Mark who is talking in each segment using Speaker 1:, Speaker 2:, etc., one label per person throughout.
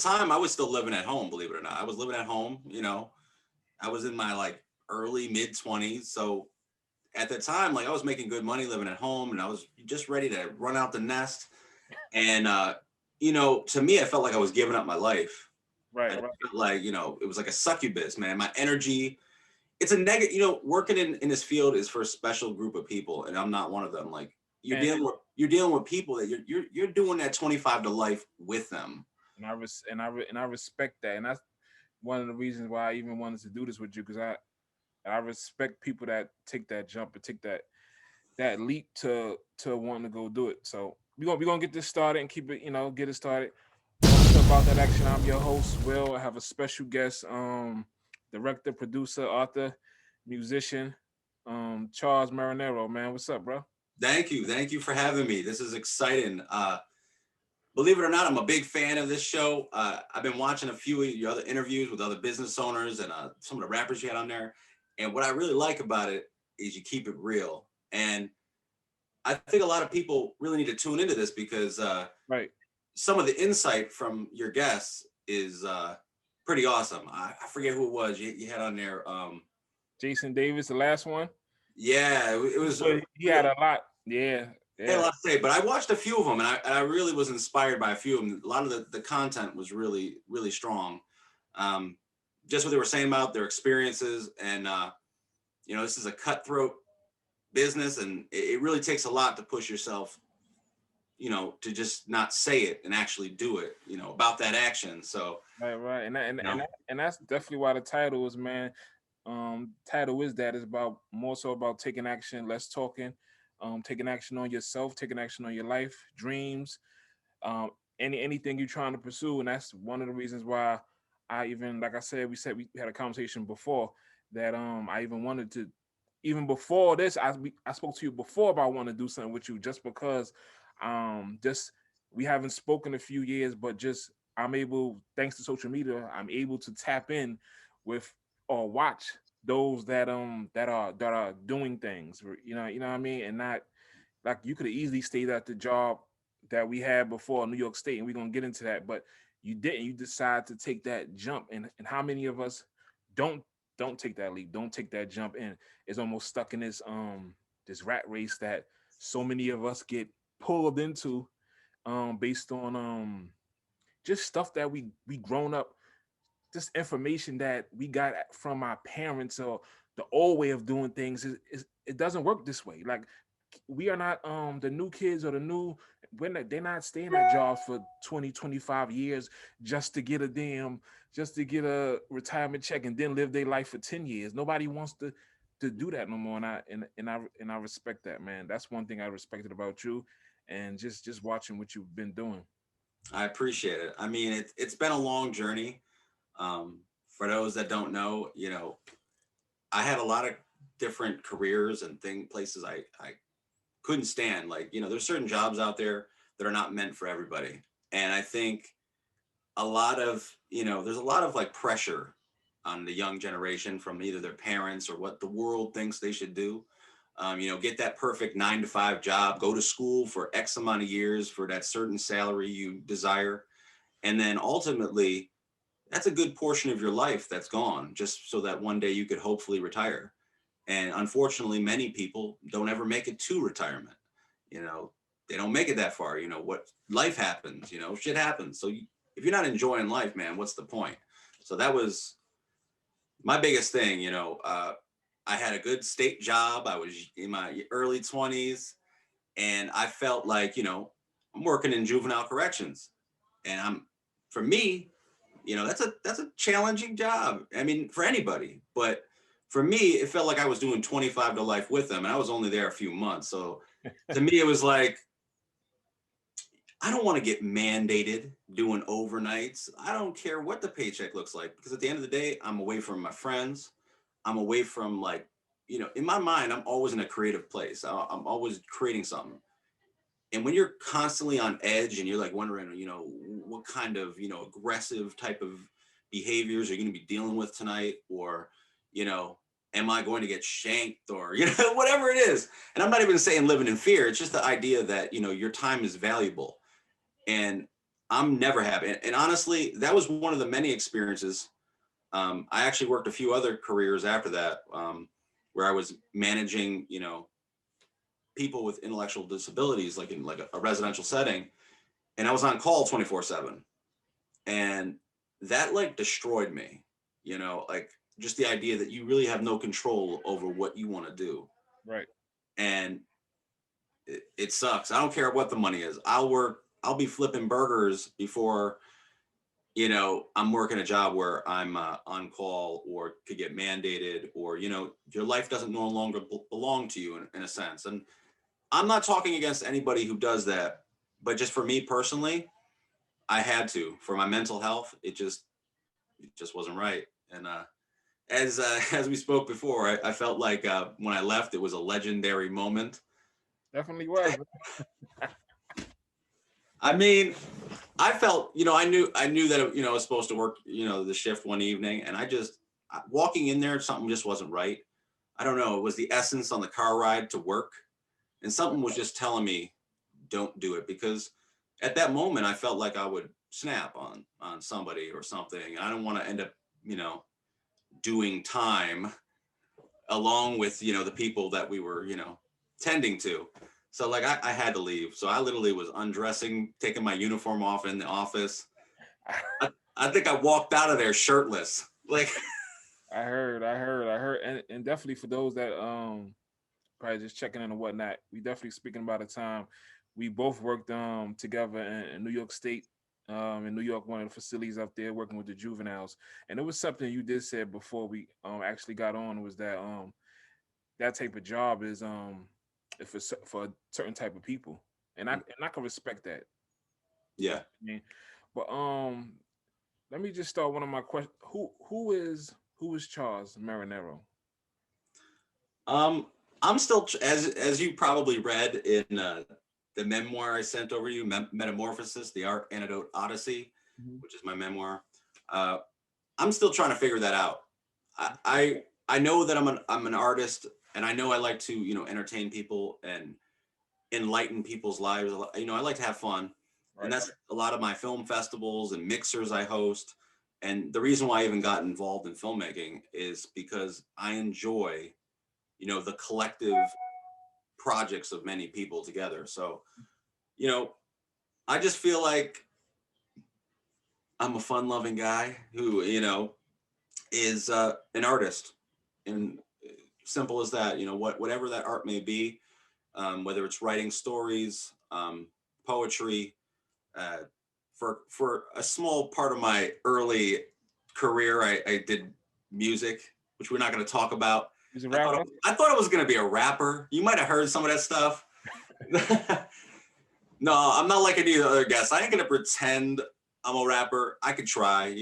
Speaker 1: time I was still living at home, believe it or not. I was living at home, I was in my like early mid 20s. So at the time, like I was making good money living at home and I was just ready to run out the nest. And, to me, I felt like I was giving up my life. I
Speaker 2: Right, right.
Speaker 1: felt like, it was like a succubus, man. My energy, it's a negative, working in this field is for a special group of people. And I'm not one of them. Like
Speaker 2: And
Speaker 1: you're dealing with people that you're doing that 25 to life with them.
Speaker 2: and I respect that, and that's one of the reasons why I even wanted to do this with you, because I respect people that take that jump and take that leap to wanting to go do it. So we gonna get this started and keep it, get it started. Welcome to About That Action. I'm your host, Will. I have a special guest, director, producer, author, musician, Charles Marinero. Man, what's up, bro?
Speaker 1: Thank you. Thank you for having me. This is exciting. Believe it or not, I'm a big fan of this show. I've been watching a few of your other interviews with other business owners and some of the rappers you had on there. And what I really like about it is you keep it real. And I think a lot of people really need to tune into this because
Speaker 2: Right.
Speaker 1: some of the insight from your guests is pretty awesome. I forget who it was you had on there.
Speaker 2: Jason Davis, the last one.
Speaker 1: Yeah, it was.
Speaker 2: But he had a lot. Yeah,
Speaker 1: Had a
Speaker 2: yeah.
Speaker 1: lot to say, but I watched a few of them, and I really was inspired by a few of them. A lot of the content was really, really strong. Um, just what they were saying about their experiences, and this is a cutthroat business, and it really takes a lot to push yourself, to just not say it and actually do it, about that action. So,
Speaker 2: Right, right. And that, and
Speaker 1: you
Speaker 2: and
Speaker 1: know,
Speaker 2: that, and that's definitely why the title is, man. Title is that, it's about more so about taking action, less talking, taking action on yourself, taking action on your life, dreams, um, anything you're trying to pursue. And that's one of the reasons why I even, like I said, we had a conversation before that I even wanted to, even before this, I spoke to you before about wanting to do something with you, just because just we haven't spoken a few years, but just I'm able, thanks to social media, I'm able to tap in with or watch those that are doing things, you know what I mean, and not like you could have easily stayed at the job that we had before New York State, and we're gonna get into that, but you didn't. You decide to take that jump, and how many of us don't don't take that leap, don't take that jump, and is almost stuck in this rat race that so many of us get pulled into, based on just stuff that we grown up, just information that we got from our parents, or the old way of doing things is it doesn't work this way. Like, we are not the new kids, or the new, they're not staying at jobs for 20, 25 years just to get a damn, just to get a retirement check and then live their life for 10 years. Nobody wants to do that no more, and I respect that, man. That's one thing I respected about you, and just watching what you've been doing.
Speaker 1: I appreciate it. I mean, it's been a long journey. For those that don't know, I had a lot of different careers and places I couldn't stand. Like, there's certain jobs out there that are not meant for everybody. And I think there's a lot of like pressure on the young generation from either their parents or what the world thinks they should do. Get that perfect 9 to 5 job, go to school for X amount of years for that certain salary you desire. And then ultimately, that's a good portion of your life that's gone just so that one day you could hopefully retire. And unfortunately, many people don't ever make it to retirement. You know, they don't make it that far. What life happens, shit happens. So if you're not enjoying life, man, what's the point? So that was my biggest thing. I had a good state job. I was in my early 20s and I felt like, I'm working in juvenile corrections. And for me, that's a challenging job. I mean, for anybody, but for me, it felt like I was doing 25 to life with them, and I was only there a few months. So to me, it was like I don't want to get mandated doing overnights. I don't care what the paycheck looks like because at the end of the day, I'm away from my friends. I'm away from like, in my mind, I'm always in a creative place. I'm always creating something. And when you're constantly on edge and you're like wondering, what kind of, aggressive type of behaviors are you going to be dealing with tonight? Or, you know, am I going to get shanked or, whatever it is. And I'm not even saying living in fear. It's just the idea that, your time is valuable. And I'm never happy. And honestly, that was one of the many experiences. I actually worked a few other careers after that, where I was managing, people with intellectual disabilities, like in like a residential setting, and I was on call 24/7, and that like destroyed me. Like just the idea that you really have no control over what you want to do,
Speaker 2: Right.
Speaker 1: and it sucks. I don't care what the money is. I'll work. I'll be flipping burgers before I'm working a job where I'm on call or could get mandated, or your life doesn't no longer belong to you in a sense. And I'm not talking against anybody who does that, but just for me personally, I had to for my mental health. It just wasn't right. And as we spoke before, I felt like when I left, it was a legendary moment.
Speaker 2: Definitely was.
Speaker 1: I mean, I felt, I knew that, I was supposed to work, the shift one evening, and walking in there, something just wasn't right. I don't know. It was the essence on the car ride to work, and something was just telling me, don't do it, because at that moment, I felt like I would snap on somebody or something. I don't want to end up, you know, doing time along with, the people that we were, tending to. So like I had to leave. So I literally was undressing, taking my uniform off in the office. I think I walked out of there shirtless. Like,
Speaker 2: I heard, and definitely for those that probably just checking in and whatnot, we definitely speaking about a time we both worked together in New York State, in New York, one of the facilities up there working with the juveniles, and it was something you did say before we actually got on was that that type of job is for a certain type of people, and I can respect that.
Speaker 1: yeah.
Speaker 2: I mean, but let me just start one of my questions. Who is Charles Marinero?
Speaker 1: Um, I'm still as you probably read in the memoir I sent over you, Metamorphosis: The Art Antidote Odyssey,
Speaker 2: Mhm.
Speaker 1: which is my memoir. Uh, I'm still trying to figure that out. I know that I'm an artist, and I know I like to entertain people and enlighten people's lives. I like to have fun, and
Speaker 2: Right.
Speaker 1: that's a lot of my film festivals and mixers I host. And the reason why I even got involved in filmmaking is because I enjoy the collective projects of many people together. So you know I just feel like I'm a fun loving guy who is an artist, and simple as that. Whatever that art may be, whether it's writing stories, poetry. Uh, for a small part of my early career, I did music, which we're not going to talk about.
Speaker 2: He's a
Speaker 1: I thought
Speaker 2: rapper.
Speaker 1: I thought I was going to be a rapper. You might have heard some of that stuff. No, I'm not like any of the other guests. I ain't going to pretend I'm a rapper. I could try,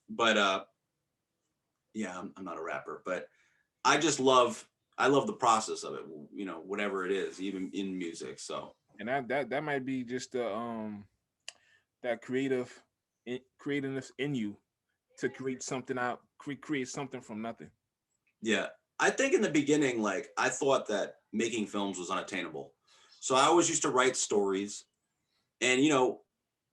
Speaker 1: but yeah, I'm not a rapper. But I just I love the process of it. Whatever it is, even in music. So
Speaker 2: And that might be just the that creativeness in you to create something out, create something from nothing.
Speaker 1: yeah, I think in the beginning, like I thought that making films was unattainable. So I always used to write stories, and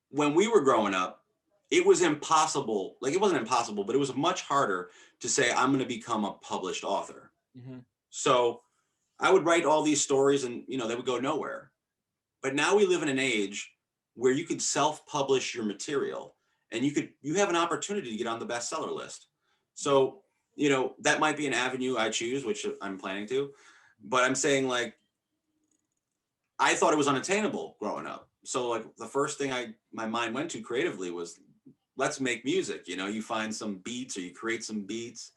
Speaker 1: when we were growing up, it was impossible. Like it wasn't impossible, but it was much harder to say I'm going to become a published author.
Speaker 2: Hmm.
Speaker 1: So I would write all these stories, and they would go nowhere. But now we live in an age where you could self-publish your material, and you have an opportunity to get on the bestseller list. So, that might be an avenue I choose, which I'm planning to. But I'm saying, like, I thought it was unattainable growing up. So like the first thing my mind went to creatively was, let's make music. You find some beats, or you create some beats,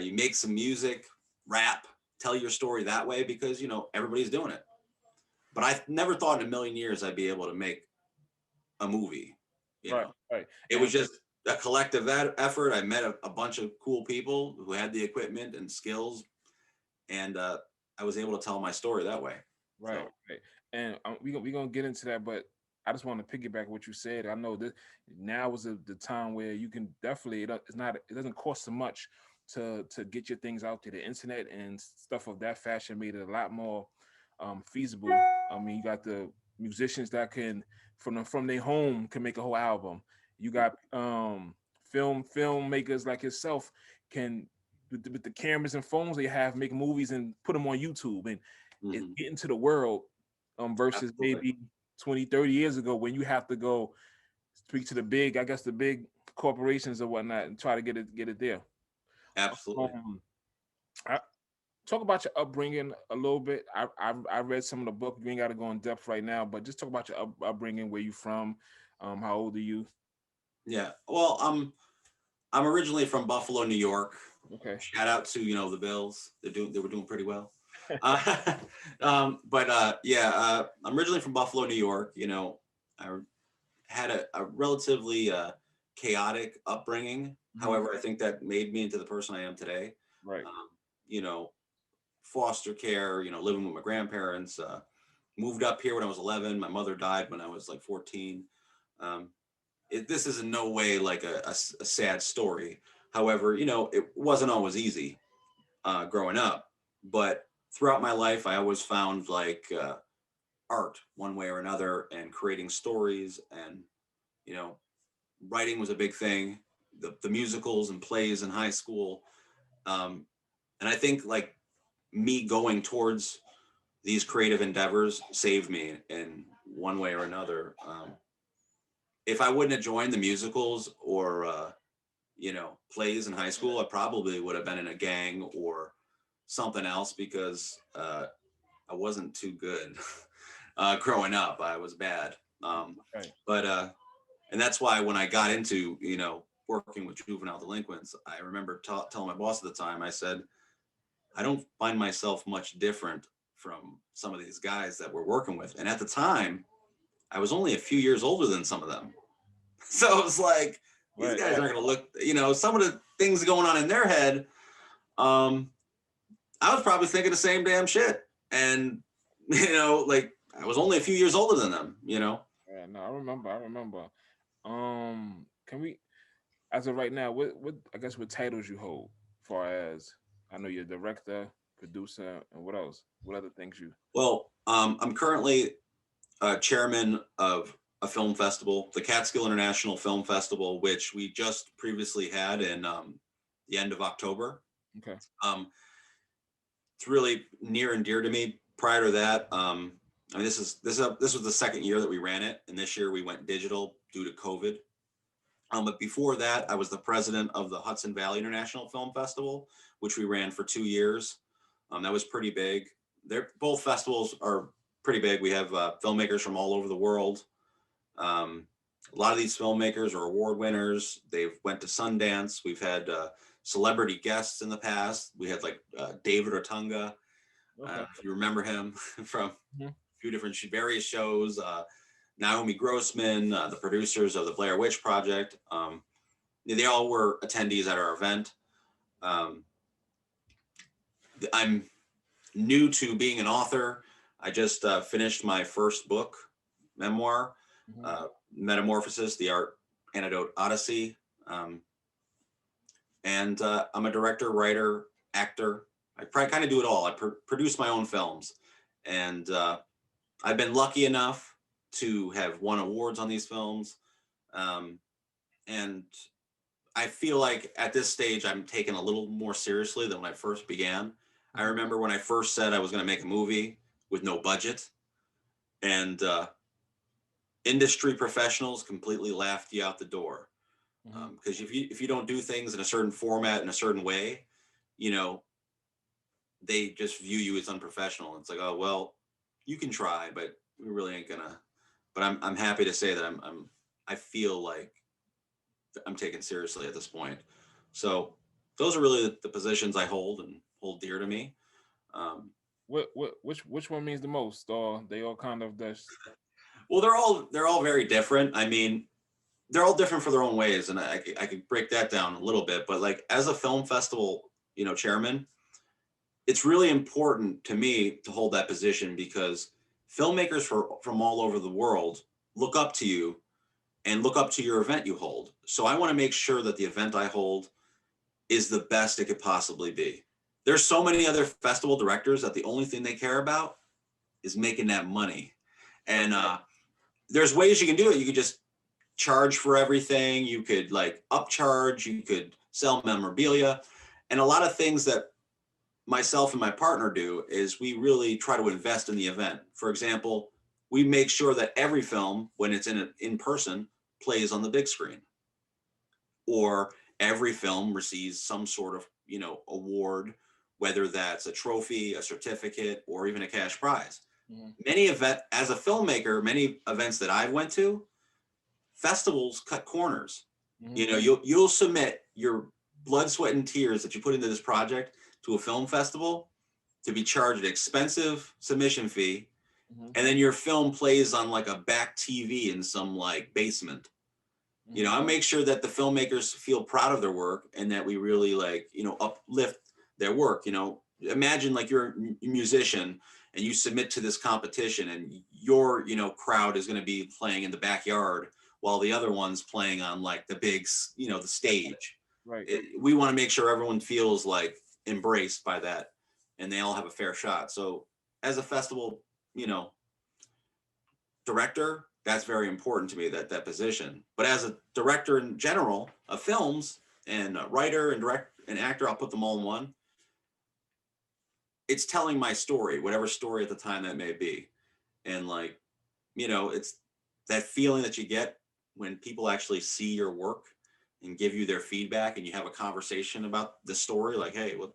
Speaker 1: you make some music, rap, tell your story that way, because everybody's doing it. But I never thought in a million years I'd be able to make a movie. You
Speaker 2: Right,
Speaker 1: know,
Speaker 2: right.
Speaker 1: it was
Speaker 2: And
Speaker 1: just a collective effort. I met a bunch of cool people who had the equipment and skills, and I was able to tell my story that way.
Speaker 2: right,
Speaker 1: So
Speaker 2: right. And we gonna get into that, but I just want to piggyback what you said. I know that now is the time where you can definitely it doesn't cost so much to get your things out to the internet, and stuff of that fashion made it a lot more feasible. I mean, you got the musicians that can from their home can make a whole album. You got filmmakers like yourself can with the cameras and phones they have make movies and put them on YouTube, and it's
Speaker 1: Hmm.
Speaker 2: getting to the world versus
Speaker 1: Absolutely.
Speaker 2: maybe 20, 30 years ago when you have to go speak to the big, I guess the big corporations or whatnot and try to get it there.
Speaker 1: Absolutely.
Speaker 2: Um, I, talk about your upbringing a little bit. I read some of the book. You ain't got to go in depth right now, but just talk about your upbringing, where you from, how old are you?
Speaker 1: Yeah. Well, I'm originally from Buffalo, New York.
Speaker 2: Okay,
Speaker 1: Shout out to the Bills. They were doing pretty well. Uh, but yeah, I'm originally from Buffalo, New York. I had a relatively chaotic upbringing.
Speaker 2: hmm,
Speaker 1: However, I think that made me into the person I am today.
Speaker 2: right,
Speaker 1: Um, you know, Foster care. Living with my grandparents. Moved up here when I was 11. My mother died when I was like 14. Um, this is in no way like a sad story. However, it wasn't always easy growing up. But throughout my life, I always found like art one way or another and creating stories. And, you know, writing was a big thing, the musicals and plays in high school. Um, and I think like me going towards these creative endeavors saved me in one way or another. If I wouldn't have joined the musicals or plays in high school, I probably would have been in a gang or something else because I wasn't too good growing up. I was bad.
Speaker 2: right,
Speaker 1: But and that's why when I got into working with juvenile delinquents, I remember telling my boss at the time, I said, I don't find myself much different from some of these guys that we're working with. And at the time, I was only a few years older than some of them. So it was like, these
Speaker 2: right,
Speaker 1: guys aren't going to look, some of the things going on in their head. Um, I was probably thinking the same damn shit. And, like I was only a few years older than them.
Speaker 2: yeah. No, I remember. Can we, as of right now, what I guess what titles you hold, far as I know you're director, producer, and what else? What other things you?
Speaker 1: Well, I'm currently chairman of a film festival, the Catskill International Film Festival, which we just previously had in the end of October.
Speaker 2: Okay,
Speaker 1: Um, it's really near and dear to me. Prior to that, I mean, this was the second year that we ran it, and this year we went digital due to COVID. But before that, I was the president of the Hudson Valley International Film Festival, which we ran for 2 years. That was pretty big. Both festivals are pretty big. We have filmmakers from all over the world. Um, a lot of these filmmakers are award winners. They've went to Sundance. We've had celebrity guests in the past. We had like David Otunga,
Speaker 2: okay,
Speaker 1: if you remember him from a
Speaker 2: mhm,
Speaker 1: few different various shows. Naomi Grossman, the producers of the Blair Witch Project. They all were attendees at our event. Um, I'm new to being an author. I just finished my first book, memoir,
Speaker 2: mhm,
Speaker 1: Metamorphosis, the Art Antidote Odyssey. Um, and I'm a director, writer, actor. I kind of do it all. I produce my own films. And I've been lucky enough to have won awards on these films. Um, and I feel like at this stage, I'm taken a little more seriously than when I first began. I
Speaker 2: mhm,
Speaker 1: remember when I first said I was going to make a movie with no budget, and industry professionals completely laughed you out the door.
Speaker 2: mhm.
Speaker 1: Because if you don't do things in a certain format in a certain way, you know they just view you as unprofessional. It's like, oh well, you can try, but we really ain't gonna. But I'm happy to say that I feel like I'm taken seriously at this point. So those are really the positions I hold and hold dear to me. Um,
Speaker 2: Which one means the most? Or they all kind of that's
Speaker 1: well, they're all very different. I mean, they're all different for their own ways, and I could break that down a little bit. But like as a film festival, chairman, it's really important to me to hold that position because filmmakers from all over the world look up to you and look up to your event you hold. So I want to make sure that the event I hold is the best it could possibly be. There's so many other festival directors that the only thing they care about is making that money. And there's ways you can do it. You could just charge for everything. You could like upcharge. You could sell memorabilia, and a lot of things that myself and my partner do is we really try to invest in the event. For example, we make sure that every film, when it's in person, plays on the big screen, or every film receives some sort of award, whether that's a trophy, a certificate, or even a cash prize.
Speaker 2: Mhm.
Speaker 1: Many event as a filmmaker, many events that I went to, festivals cut corners.
Speaker 2: Mhm.
Speaker 1: You'll submit your blood, sweat, and tears that you put into this project to a film festival to be charged an expensive submission fee,
Speaker 2: Mhm.
Speaker 1: and then your film plays on like a back TV in some like basement.
Speaker 2: Mhm.
Speaker 1: I make sure that the filmmakers feel proud of their work and that we really like uplift their work. Imagine like you're a musician and you submit to this competition, and your crowd is going to be playing in the backyard while the other one's playing on like the big the stage.
Speaker 2: Right.
Speaker 1: We want to make sure everyone feels like embraced by that, and they all have a fair shot. So as a festival you know director, that's very important to me, that position. But as a director in general of films, and a writer and direct and actor, I'll put them all in one. It's telling my story, whatever story at the time that may be. And like, it's that feeling that you get when people actually see your work and give you their feedback, and you have a conversation about the story, like, hey, what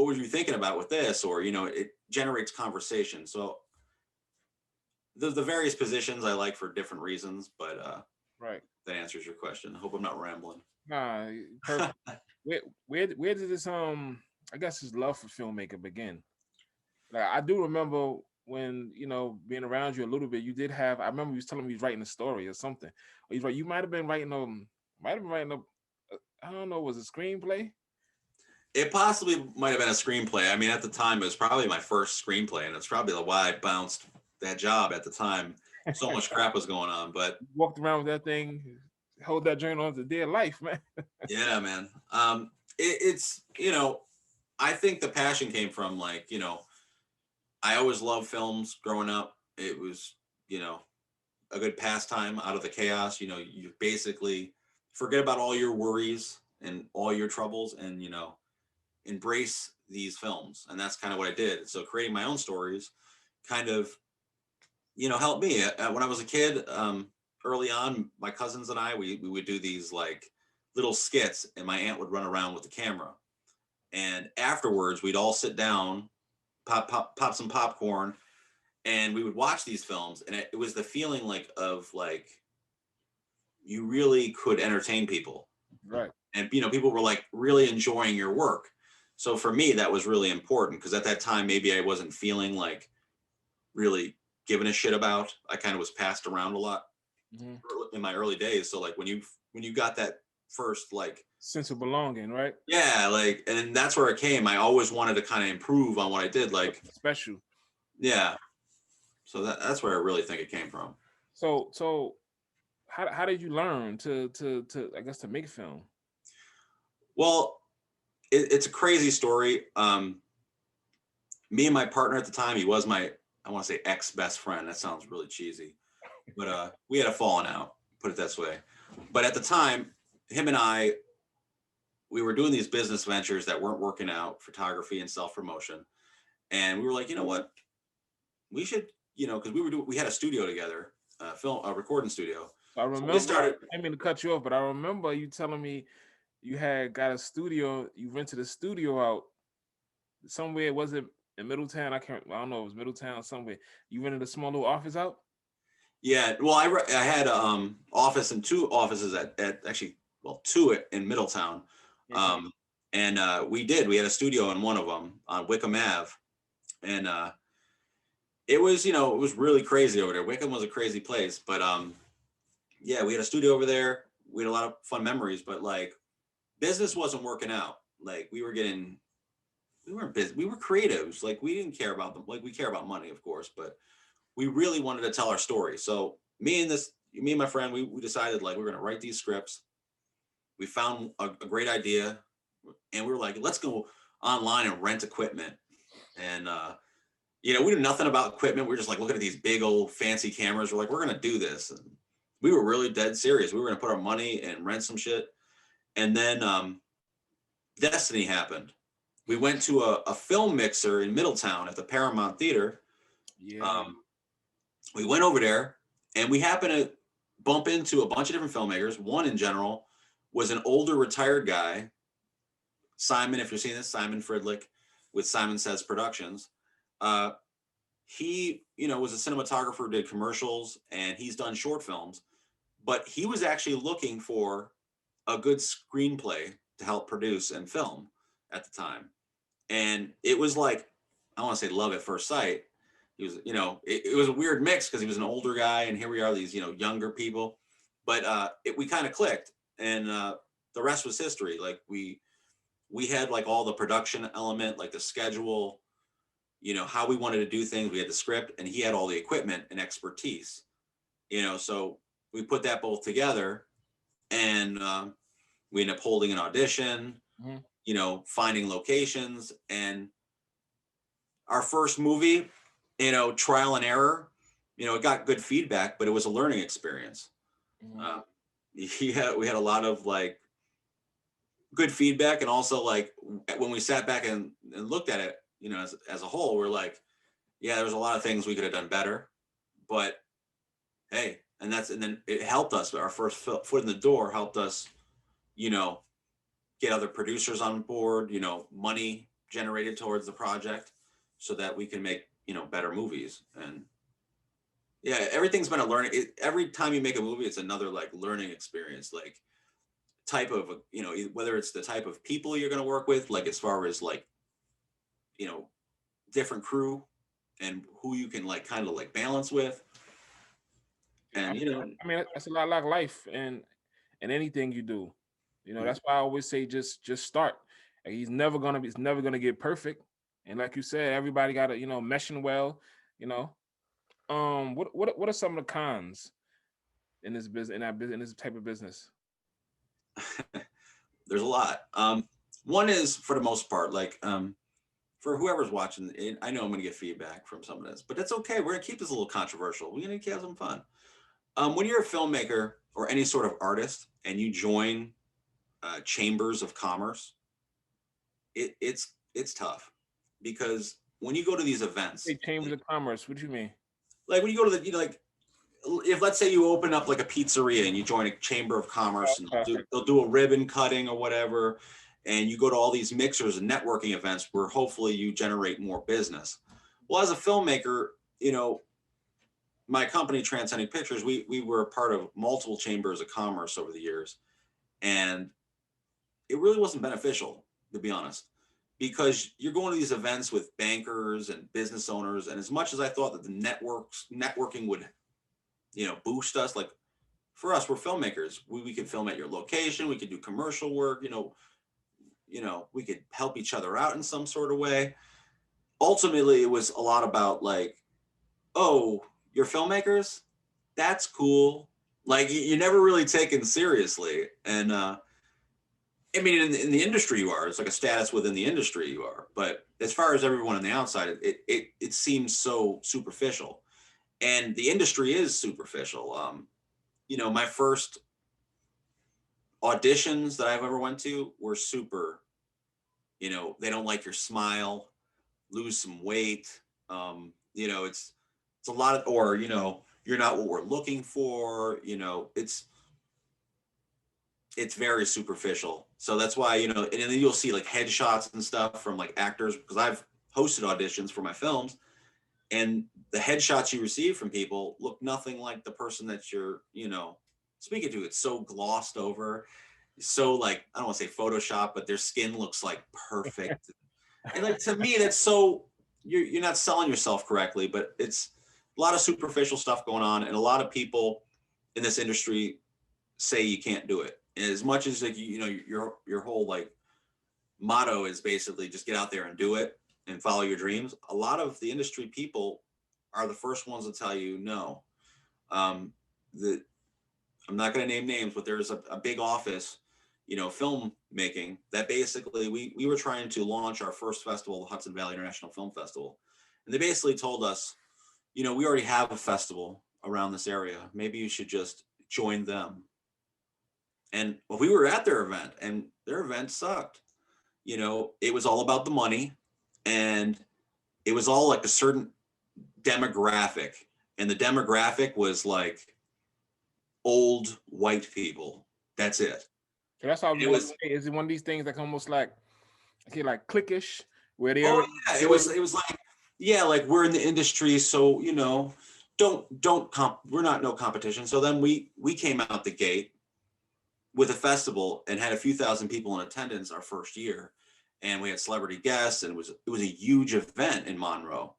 Speaker 1: were you thinking about with this? Or it generates conversation. So the various positions I like for different reasons, but
Speaker 2: Right.
Speaker 1: that answers your question. I hope I'm not rambling.
Speaker 2: Nah, perfect. Where did this I guess his love for filmmaking begin? Like I do remember when being around you a little bit, you did have. I remember you was telling me you was writing a story or something. Or he's right. You might have been writing I don't know, was it a screenplay?
Speaker 1: It possibly might have been a screenplay. I mean, at the time, it was probably my first screenplay, and it's probably why I bounced that job at the time. So much crap was going on, but
Speaker 2: Walked around with that thing, hold that joint on to dear life, man.
Speaker 1: yeah, man. It's I think the passion came from like I always loved films growing up. It was you know a good pastime out of the chaos. You basically forget about all your worries and all your troubles, and embrace these films. And that's kind of what I did. So creating my own stories kind of helped me. When I was a kid, early on, my cousins and I, we would do these like little skits, and my aunt would run around with the camera, and afterwards we'd all sit down, pop some popcorn, and we would watch these films. And it was the feeling like of like you really could entertain people,
Speaker 2: Right.
Speaker 1: and people were like really enjoying your work. So for me, that was really important, because at that time maybe I wasn't feeling like really given a shit about. I kind of was passed around a lot
Speaker 2: Hmm.
Speaker 1: in my early days. So like when you got that first like,
Speaker 2: Sense of belonging, right?
Speaker 1: yeah, like, and that's where it came. I always wanted to kind of improve on what I did, like,
Speaker 2: Special.
Speaker 1: yeah. So that's where I really think it came from.
Speaker 2: So how did you learn to I guess to make film?
Speaker 1: Well, it's a crazy story. Me and my partner at the time, he was my, I want to say, ex best friend. That sounds really cheesy, but we had a falling out, put it this way. But at the time, him and I, we were doing these business ventures that weren't working out, photography and self promotion. And we were like, you know what, we should, because we had a studio together, a recording studio.
Speaker 2: So I
Speaker 1: So we
Speaker 2: remember,
Speaker 1: started.
Speaker 2: I didn't mean to cut you off, but I remember you telling me you had got a studio, you rented a studio out somewhere, was it in Middletown? I don't know, it was Middletown somewhere. You rented a small little office out?
Speaker 1: Yeah, well, I had office and two offices at actually, well, two in Middletown,
Speaker 2: Mhm.
Speaker 1: um, and we had a studio in one of them on Wickham Ave, and it was really crazy over there. Wickham was a crazy place, but yeah, we had a studio over there. We had a lot of fun memories, but like business wasn't working out. Like we weren't busy. We were creatives. Like we didn't care about them. Like we care about money, of course, but we really wanted to tell our story. So me and my friend, we decided like we're gonna write these scripts. We found a great idea, and we were like, let's go online and rent equipment. And We knew nothing about equipment. We are just like looking at these big old fancy cameras. We're like, we're gonna do this, and we were really dead serious. We were gonna put our money and rent some shit, and then Destiny happened. We went to a film mixer in Middletown at the Paramount Theater.
Speaker 2: Yeah.
Speaker 1: Um, we went over there, and we happened to bump into a bunch of different filmmakers. One in general was an older retired guy, Simon. If you're seeing this, Simon Fridlick with Simon Says Productions. Uh, he, was a cinematographer, did commercials, and he's done short films. But he was actually looking for a good screenplay to help produce and film at the time. And it was like, I want to say love at first sight. He was, it was a weird mix because he was an older guy, and here we are, these, younger people. But we kind of clicked, and the rest was history. Like we had like all the production element, like the schedule, how we wanted to do things. We had the script, and he had all the equipment and expertise. So we put that both together, and we ended up holding an audition,
Speaker 2: Mhm.
Speaker 1: finding locations, and our first movie, trial and error. It got good feedback, but it was a learning experience.
Speaker 2: Mhm.
Speaker 1: Uh, we had a lot of like good feedback, and also like when we sat back and looked at it, as a whole, we're like, yeah, there's a lot of things we could have done better, but hey, and then it helped us. Our first foot in the door helped us, you know, get other producers on board, money generated towards the project so that we can make, better movies. And yeah, everything's been a learning. Every time you make a movie, it's another like learning experience, like type of, whether it's the type of people you're going to work with, like as far as like, you know, different crew and who you can like kind of like balance with.
Speaker 2: I
Speaker 1: And,
Speaker 2: mean, that's a lot like life and anything you do. That's why I always say just start. And it's never gonna get perfect. And like you said, everybody got to meshing well. You know, what are some of the cons in this business in this type of business?
Speaker 1: there's a lot. One is for the most part, like, for whoever's watching, I know I'm going to get feedback from some of this, but that's okay. We're going to keep this a little controversial. We're going to have some fun. When you're a filmmaker or any sort of artist and you join chambers of commerce, it's tough because when you go to these events,
Speaker 2: Hey, chambers of commerce. What do you mean?
Speaker 1: like when you go to the, like, if let's say you open up like a pizzeria and you join a chamber of commerce, and
Speaker 2: Okay.
Speaker 1: they'll do a ribbon cutting or whatever, and you go to all these mixers and networking events where hopefully you generate more business. Well, as a filmmaker, my company Transcending Pictures, we were a part of multiple chambers of commerce over the years, and it really wasn't beneficial, to be honest, because you're going to these events with bankers and business owners, and as much as I thought that the networking would boost us, like, for us, we're filmmakers. We could film at your location. We could do commercial work. We could help each other out in some sort of way. Ultimately, it was a lot about like, oh, you're filmmakers. That's cool. Like you're never really taken seriously. And I mean, in the industry you are. It's like a status within the industry you are. But as far as everyone on the outside, it seems so superficial. And the industry is superficial. My first auditions that I've ever went to were super, they don't like your smile, lose some weight. It's a lot of, or, you're not what we're looking for, it's very superficial. So that's why, and then you'll see like headshots and stuff from like actors, because I've hosted auditions for my films, and the headshots you receive from people look nothing like the person that you're, speaking to. It's so glossed over, so like, I don't want to say Photoshop, but their skin looks like perfect. And like, to me, that's so, you're not selling yourself correctly. But it's a lot of superficial stuff going on, and a lot of people in this industry say you can't do it. And as much as like, your whole like motto is basically just get out there and do it and follow your dreams. A lot of the industry people are the first ones to tell you no. Um, the I'm not going to name names, but there's a big office, film making, that basically we were trying to launch our first festival, the Hudson Valley International Film Festival. And they basically told us, we already have a festival around this area. Maybe you should just join them. And well, we were at their event, and their event sucked. It was all about the money, and it was all like a certain demographic. And the demographic was like old white people. That's it.
Speaker 2: So that's how I was
Speaker 1: It
Speaker 2: going to
Speaker 1: was,
Speaker 2: say. Is it one of these things like almost like, okay, like cliquish, where they
Speaker 1: oh
Speaker 2: already
Speaker 1: yeah,
Speaker 2: they already
Speaker 1: it was like, yeah, like we're in the industry, so don't we're not no competition. So then we came out the gate with a festival and had a few thousand people in attendance our first year, and we had celebrity guests, and it was a huge event in Monroe.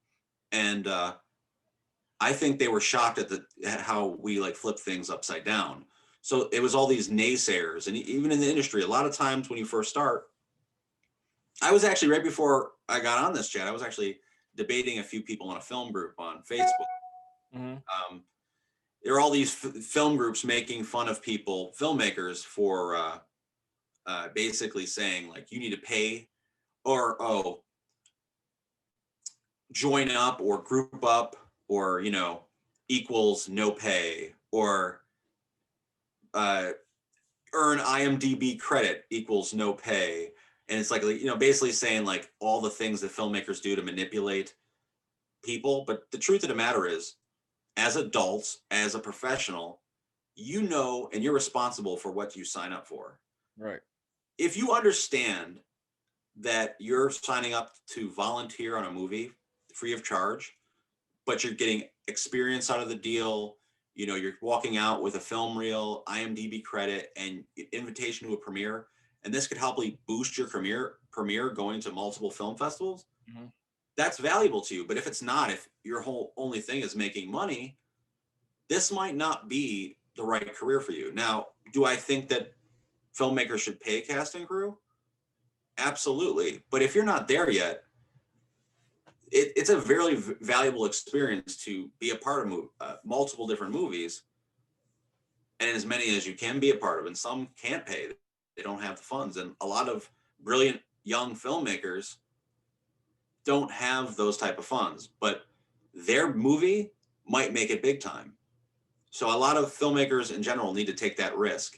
Speaker 1: And I think they were shocked at how we like flip things upside down. So it was all these naysayers, and even in the industry, a lot of times when you first start, I was actually right before I got on this chat, I was actually debating a few people in a film group on Facebook.
Speaker 2: Mhm.
Speaker 1: Um, there are all these film groups making fun of people, filmmakers, for basically saying like you need to pay or join up or group up or equals no pay or uh, earn IMDb credit equals no pay. And it's like, basically saying like all the things that filmmakers do to manipulate people. But the truth of the matter is, as adults, as a professional, and you're responsible for what you sign up for.
Speaker 2: Right.
Speaker 1: If you understand that you're signing up to volunteer on a movie free of charge, but you're getting experience out of the deal, you're walking out with a film reel, IMDb credit, and invitation to a premiere, and this could help boost your premiere going to multiple film festivals.
Speaker 2: Mhm.
Speaker 1: That's valuable to you. But if it's not, if your whole only thing is making money, this might not be the right career for you. Now, do I think that filmmakers should pay a casting crew? Absolutely. But if you're not there yet, it's a very valuable experience to be a part of multiple different movies, and as many as you can be a part of. And some can't pay; they don't have the funds. And a lot of brilliant young filmmakers don't have those type of funds, but their movie might make it big time. So a lot of filmmakers in general need to take that risk.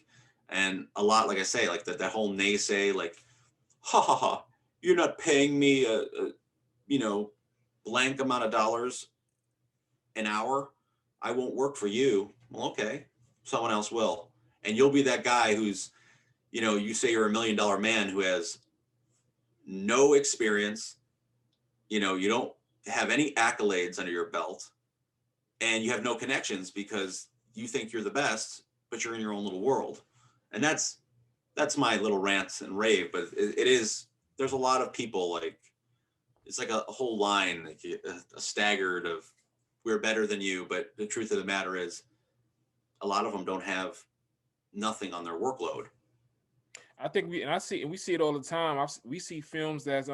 Speaker 1: And a lot, like I say, like that whole naysay, like, ha ha ha, you're not paying me you know, blank amount of dollars an hour. I won't work for you. Well, okay, someone else will. And you'll be that guy who's, you say you're $1 million man who has no experience, you don't have any accolades under your belt, and you have no connections because you think you're the best, but you're in your own little world. And that's my little rant and rave. But it is, there's a lot of people like, it's like a whole line, like a staggered of we're better than you. But the truth of the matter is, a lot of them don't have nothing on their workload.
Speaker 2: I think we see it all the time. We see films that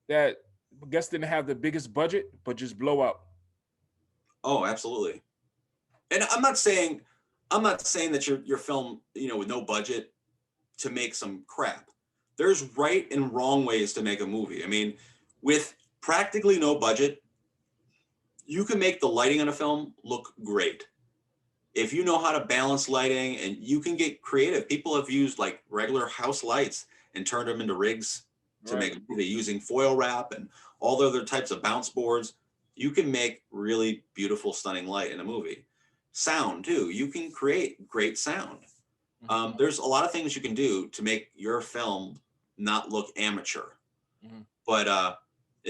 Speaker 2: I guess didn't have the biggest budget, but just blow up.
Speaker 1: Oh, absolutely. And I'm not saying that your film, with no budget to make some crap. There's right and wrong ways to make a movie. I mean, with practically no budget, you can make the lighting on a film look great. If you know how to balance lighting, and you can get creative. People have used like regular house lights and turned them into rigs to
Speaker 2: Right.
Speaker 1: make a movie using foil wrap and all the other types of bounce boards. You can make really beautiful, stunning light in a movie. Sound too. You can create great sound.
Speaker 2: Mhm.
Speaker 1: There's a lot of things you can do to make your film not look amateur.
Speaker 2: Mhm.
Speaker 1: But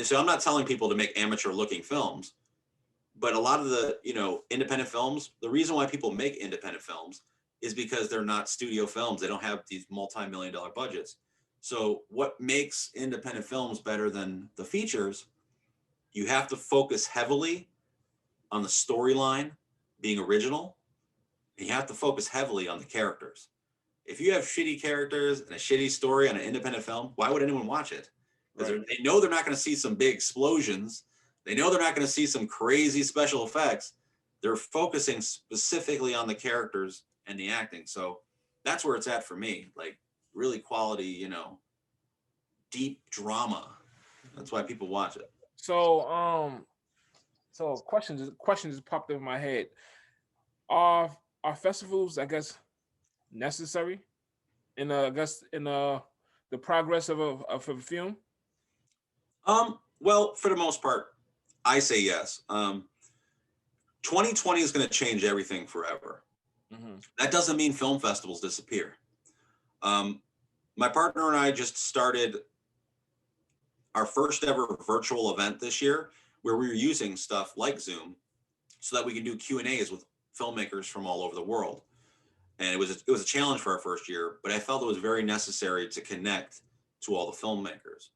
Speaker 1: so I'm not telling people to make amateur looking films, but a lot of the independent films, the reason why people make independent films is because they're not studio films. They don't have these multi-million dollar budgets. So what makes independent films better than the features, you have to focus heavily on the storyline being original, and you have to focus heavily on the characters. If you have shitty characters and a shitty story on an independent film, why would anyone watch it? Because
Speaker 2: Right.
Speaker 1: they know they're not going to see some big explosions. They know they're not going to see some crazy special effects. They're focusing specifically on the characters and the acting. So that's where it's at for me. Like really quality, deep drama. That's why people watch it.
Speaker 2: So so question just popped up in my head. Are are festivals, I guess, necessary in I guess in the progress of a film?
Speaker 1: Well, for the most part, I say yes. 2020 is going to change everything forever.
Speaker 2: Hmm.
Speaker 1: That doesn't mean film festivals disappear. Um, my partner and I just started our first ever virtual event this year, where we were using stuff like Zoom so that we can do Q&As with filmmakers from all over the world. And it was a challenge for our first year, but I felt it was very necessary to connect to all the filmmakers.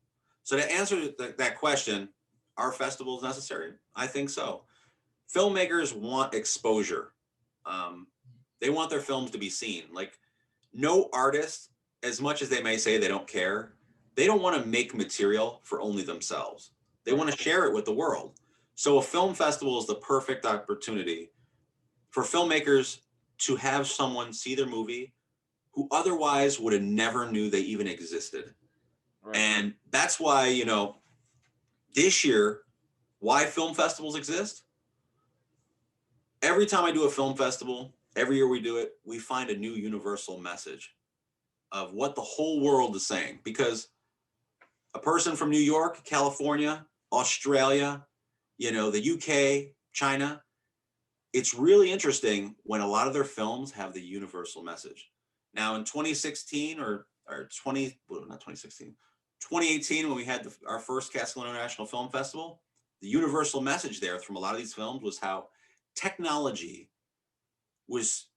Speaker 1: So to answer that question, are festivals necessary? I think so. Filmmakers want exposure. Um, they want their films to be seen. Like, no artist, as much as they may say they don't care, they don't want to make material for only themselves. They
Speaker 2: Right.
Speaker 1: want to share it with the world. So a film festival is the perfect opportunity for filmmakers to have someone see their movie who otherwise would have never knew they even existed.
Speaker 2: Right.
Speaker 1: And that's why, this year, why film festivals exist. Every time I do a film festival, every year we do it, we find a new universal message of what the whole world is saying. Because a person from New York, California, Australia, the UK, China, it's really interesting when a lot of their films have the universal message. Now in 2016 or 20, well, not 2016, 2018, when we had our first Castle International Film Festival, the universal message there from a lot of these films was how technology was,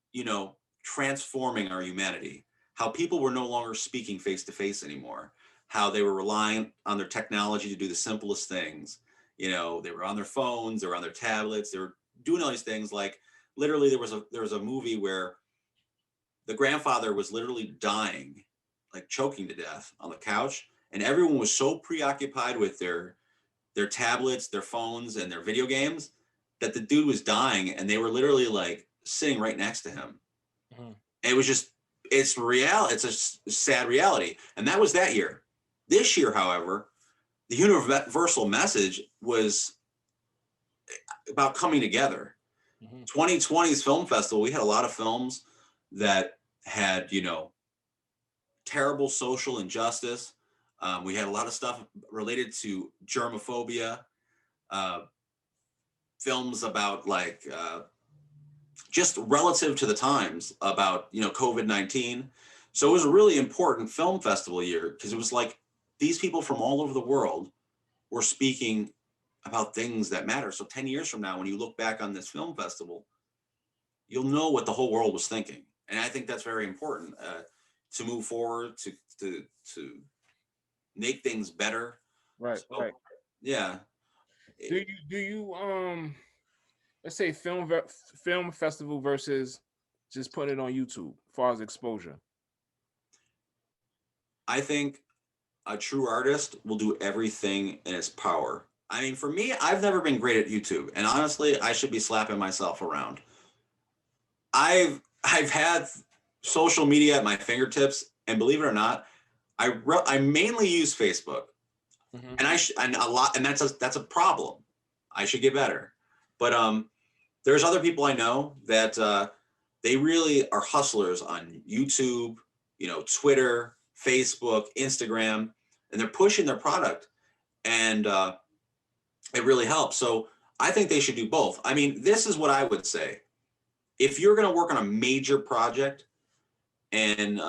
Speaker 1: transforming our humanity, how people were no longer speaking face to face anymore, how they were relying on their technology to do the simplest things. They were on their phones, they were on their tablets, they were doing all these things. Like, literally, there was a movie where the grandfather was literally dying, like choking to death on the couch, and everyone was so preoccupied with their tablets, their phones, and their video games that the dude was dying, and they were literally like sitting right next to him.
Speaker 2: Hmm.
Speaker 1: And it was just, it's real. It's a sad reality, and that was that year. This year, however, the universal message was about coming together.
Speaker 2: Hmm.
Speaker 1: 2020's film festival, we had a lot of films that had, terrible social injustice. We had a lot of stuff related to germophobia, uh, films about like just relative to the times about COVID-19. So it was a really important film festival year because it was like these people from all over the world were speaking about things that matter. So 10 years from now, when you look back on this film festival, you'll know what the whole world was thinking. And I think that's very important to move forward, to make things better.
Speaker 2: Right.
Speaker 1: So
Speaker 2: Right.
Speaker 1: yeah.
Speaker 2: Do you let's say film festival versus just putting it on YouTube as far as exposure?
Speaker 1: I think a true artist will do everything in its power. I mean, for me, I've never been great at YouTube, and honestly, I should be slapping myself around. I've had social media at my fingertips, and believe it or not, I mainly use Facebook,
Speaker 2: Hmm.
Speaker 1: and and a lot, and that's a problem. I should get better, but there's other people I know that they really are hustlers on YouTube, Twitter, Facebook, Instagram, and they're pushing their product, and it really helps. So I think they should do both. I mean, this is what I would say: if you're going to work on a major project, and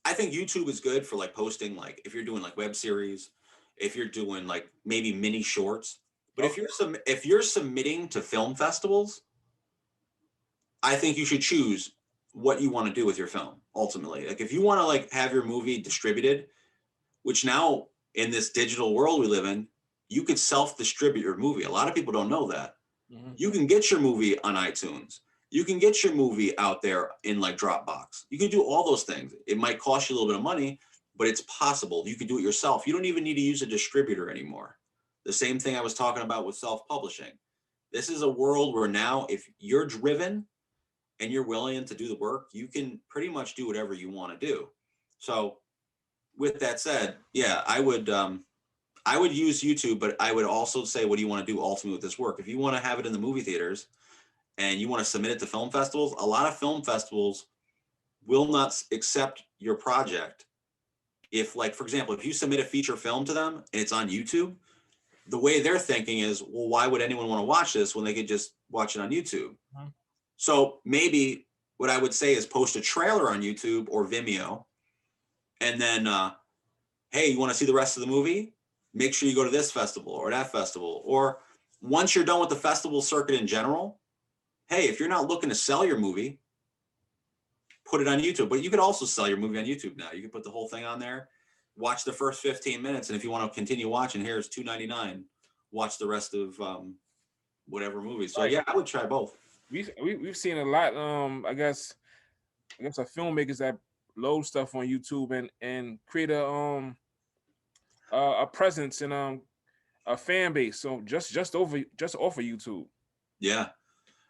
Speaker 1: I think YouTube is good for like posting, like if you're doing like web series, if you're doing like maybe mini shorts. But
Speaker 2: Okay.
Speaker 1: if you're submitting to film festivals, I think you should choose what you want to do with your film ultimately. Like if you want to like have your movie distributed, which now in this digital world we live in, you could self-distribute your movie. A lot of people don't know that.
Speaker 2: Hmm.
Speaker 1: You can get your movie on iTunes. You can get your movie out there in like Dropbox. You can do all those things. It might cost you a little bit of money, but it's possible. You can do it yourself. You don't even need to use a distributor anymore. The same thing I was talking about with self-publishing. This is a world where now if you're driven and you're willing to do the work, you can pretty much do whatever you want to do. So with that said, yeah, I would use YouTube, but I would also say, what do you want to do ultimately with this work? If you want to have it in the movie theaters and you want to submit it to film festivals, a lot of film festivals will not accept your project. If, like, for example, if you submit a feature film to them and it's on YouTube, the way they're thinking is, well, why would anyone want to watch this when they could just watch it on YouTube?
Speaker 2: Mhm.
Speaker 1: So maybe what I would say is post a trailer on YouTube or Vimeo, and then, hey, you want to see the rest of the movie? Make sure you go to this festival or that festival. Or once you're done with the festival circuit in general, hey, if you're not looking to sell your movie, put it on YouTube. But you could also sell your movie on YouTube now. You can put the whole thing on there, watch the first 15 minutes, and if you want to continue watching, here's $2.99. Watch the rest of whatever movie. So
Speaker 2: Right.
Speaker 1: yeah, I would try both.
Speaker 2: We've seen a lot. I guess of filmmakers that load stuff on YouTube and create a presence and a fan base. So just off of YouTube.
Speaker 1: Yeah,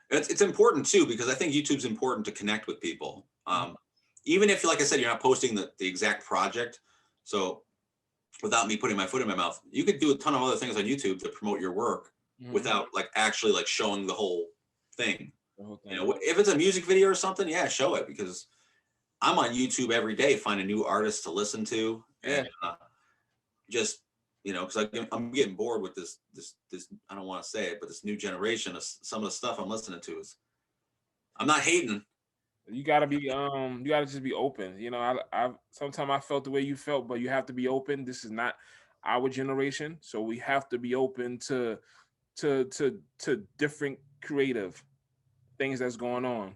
Speaker 1: it's important too, because I think YouTube's important to connect with people. Even if, like I said, you're not posting the exact project. So without me putting my foot in my mouth, you could do a ton of other things on YouTube to promote your work
Speaker 2: Mm-hmm.
Speaker 1: without like actually like showing the whole thing.
Speaker 2: The whole
Speaker 1: You
Speaker 2: thing.
Speaker 1: know, if it's a music video or something, yeah, show it, because I'm on YouTube every day finding new artists to listen to,
Speaker 2: Yeah.
Speaker 1: and just, because I'm getting bored with this. I don't want to say it, but this new generation of some of the stuff I'm listening to is. I'm not hating.
Speaker 2: You gotta just be open. You know, I sometimes I felt the way you felt, but you have to be open. This is not our generation, so we have to be open to different creative things that's going on.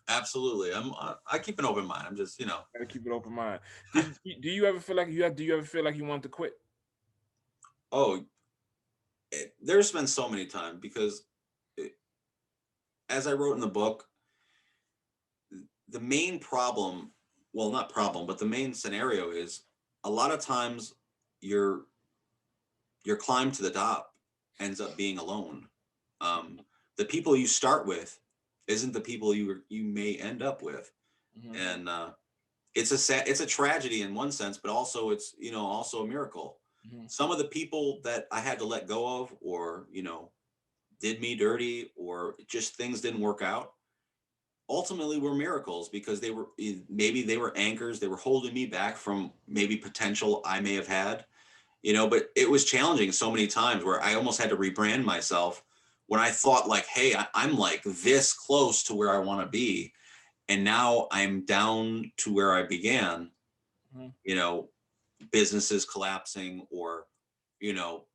Speaker 1: Absolutely, I keep an open mind. I'm just,
Speaker 2: Gotta keep it open mind. Do you ever feel like you have? Do you ever feel like you want to quit?
Speaker 1: oh, there's been so many times, because it, as I wrote in the book, the main problem, well, not problem, but the main scenario is, a lot of times your your climb to the top ends up being alone. Um, the people you start with isn't the people you may end up with,
Speaker 2: Hmm.
Speaker 1: and it's a tragedy in one sense, but also it's, also a miracle.
Speaker 2: Hmm.
Speaker 1: Some of the people that I had to let go of, or did me dirty, or just things didn't work out, ultimately were miracles, because maybe they were anchors, they were holding me back from maybe potential I may have had. But it was challenging so many times where I almost had to rebrand myself, when I thought, like, hey, I'm like this close to where I want to be, and now I'm down to where I began.
Speaker 2: Hmm.
Speaker 1: you know Businesses collapsing, or you know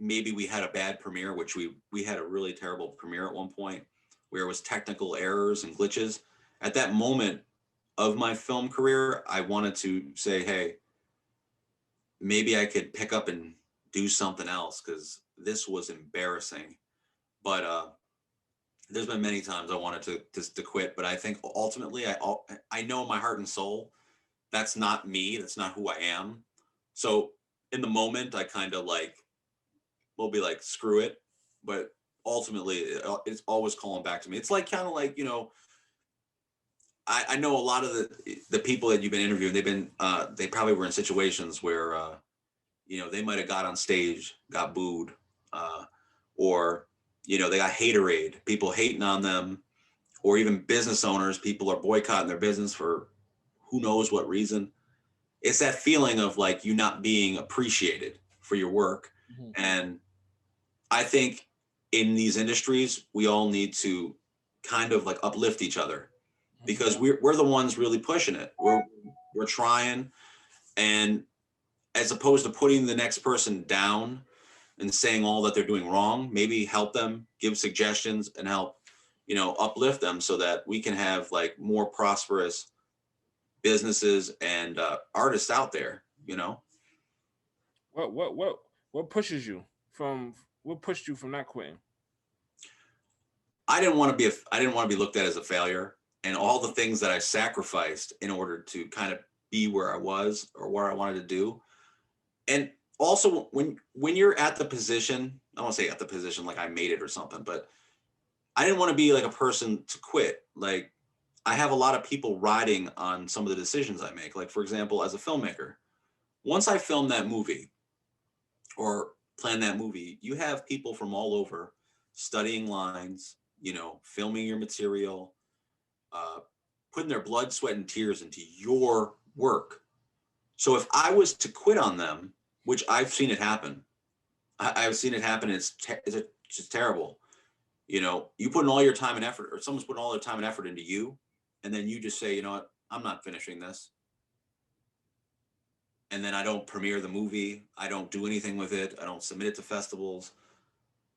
Speaker 1: maybe we had a bad premiere, which we had a really terrible premiere at one point, where it was technical errors and glitches. At that moment of my film career, I wanted to say, hey, maybe I could pick up and do something else, because this was embarrassing. But there's been many times I wanted to quit, but I think ultimately I know in my heart and soul that's not me. That's not who I am. So in the moment, I kind of like will be like, screw it. But ultimately, it's always calling back to me. It's like, kind of like, I know a lot of the people that you've been interviewing. They probably were in situations where they might have got on stage, got booed, uh, or they got haterade, people hating on them, or even business owners. People are boycotting their business for who knows what reason. It's that feeling of like you not being appreciated for your work.
Speaker 2: Hmm.
Speaker 1: And I think in these industries, we all need to kind of like uplift each other,
Speaker 2: Hmm.
Speaker 1: because we're the ones really pushing it. We're trying, and as opposed to putting the next person down and saying all that they're doing wrong, maybe help them, give suggestions, and help, uplift them, so that we can have like more prosperous businesses and artists out there.
Speaker 2: What pushes you from what pushed you from not quitting?
Speaker 1: I didn't want to be looked at as a failure, and all the things that I sacrificed in order to kind of be where I was, or where I wanted to do. And also, when you're at the position, I don't want to say at the position like I made it or something, but I didn't want to be like a person to quit. Like, I have a lot of people riding on some of the decisions I make. Like, for example, as a filmmaker, once I filmed that movie, or plan that movie, you have people from all over studying lines, filming your material, uh, putting their blood, sweat, and tears into your work. So if I was to quit on them, which I've seen it happen, I've seen it happen. It's just terrible. You put in all your time and effort, or someone's putting all their time and effort into you, and then you just say, you know what, I'm not finishing this, and then I don't premiere the movie, I don't do anything with it, I don't submit it to festivals.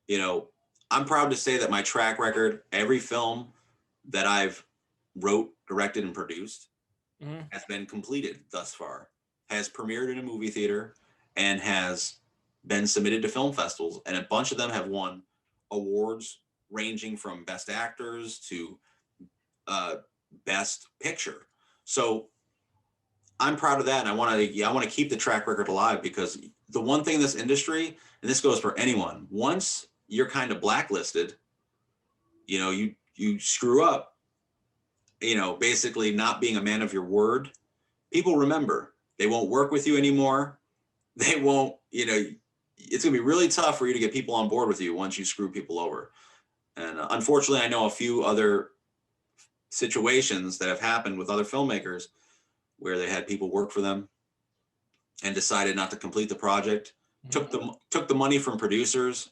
Speaker 1: You know, I'm proud to say that my track record, every film that I've wrote, directed, and produced
Speaker 2: Hmm.
Speaker 1: has been completed thus far, has premiered in a movie theater, and has been submitted to film festivals. And a bunch of them have won awards ranging from best actors to uh, best picture. So I'm proud of that, and I want to keep the track record alive, because the one thing in this industry, and this goes for anyone, once you're kind of blacklisted, you screw up, basically not being a man of your word, people remember. They won't work with you anymore. They won't, it's going to be really tough for you to get people on board with you once you screw people over. And unfortunately, I know a few other situations that have happened with other filmmakers where they had people work for them and decided not to complete the project,
Speaker 2: Hmm.
Speaker 1: took the money from producers.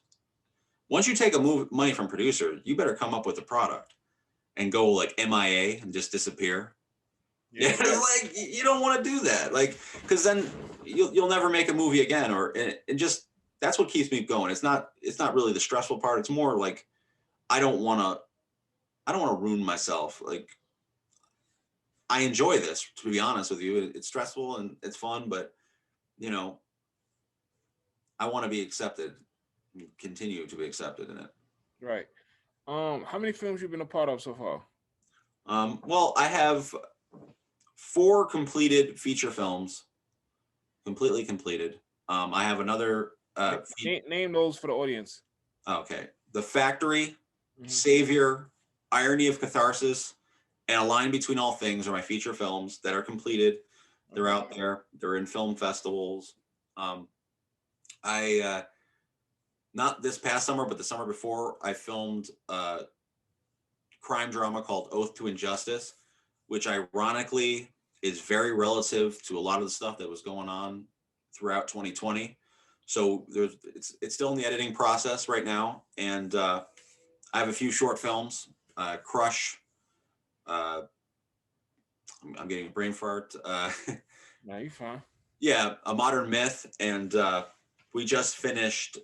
Speaker 1: Once you take money from producers, you better come up with a product and go like MIA and just disappear. Yeah,
Speaker 2: Yeah, right.
Speaker 1: like you don't want to do that, like, because then you'll never make a movie again, or and just that's what keeps me going. It's not really the stressful part. It's more like I don't want to I don't want to ruin myself. Like, I enjoy this, to be honest with you. It's stressful and it's fun, but you know I want to be accepted, continue to be accepted in it.
Speaker 2: Right. How many films you been a part of so far?
Speaker 1: Well, I have four completed feature films, completely completed. I have another.
Speaker 2: Name those for the audience.
Speaker 1: Okay, The Factory,
Speaker 2: Hmm.
Speaker 1: Savior, Irony of Catharsis, and A Line Between All Things are my feature films that are completed. They're
Speaker 2: Okay.
Speaker 1: out there. They're in film festivals. Um, I Not this past summer, but the summer before, I filmed a crime drama called Oath to Injustice, which ironically is very relative to a lot of the stuff that was going on throughout 2020. So it's still in the editing process right now, and I have a few short films, Crush. Uh, I'm getting a brain fart.
Speaker 2: Now you fine.
Speaker 1: Yeah, A Modern Myth, and we just finished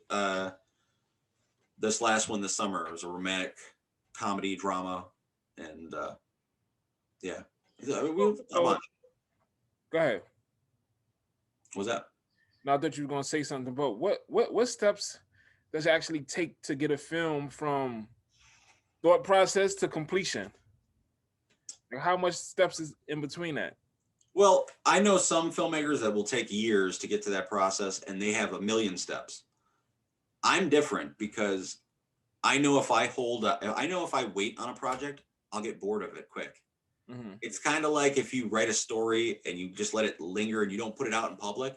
Speaker 1: this last one this summer. It was a romantic comedy drama, and yeah, not
Speaker 2: So
Speaker 1: much.
Speaker 2: go ahead.
Speaker 1: What was that?
Speaker 2: Now that you were gonna say something, but what steps does it actually take to get a film from thought process to completion? Like how much steps is in between that?
Speaker 1: Well, I know some filmmakers that will take years to get to that process, and they have a million steps. I'm different because I know if I wait on a project, I'll get bored of it quick.
Speaker 2: Hmm.
Speaker 1: It's kind of like if you write a story and you just let it linger and you don't put it out in public,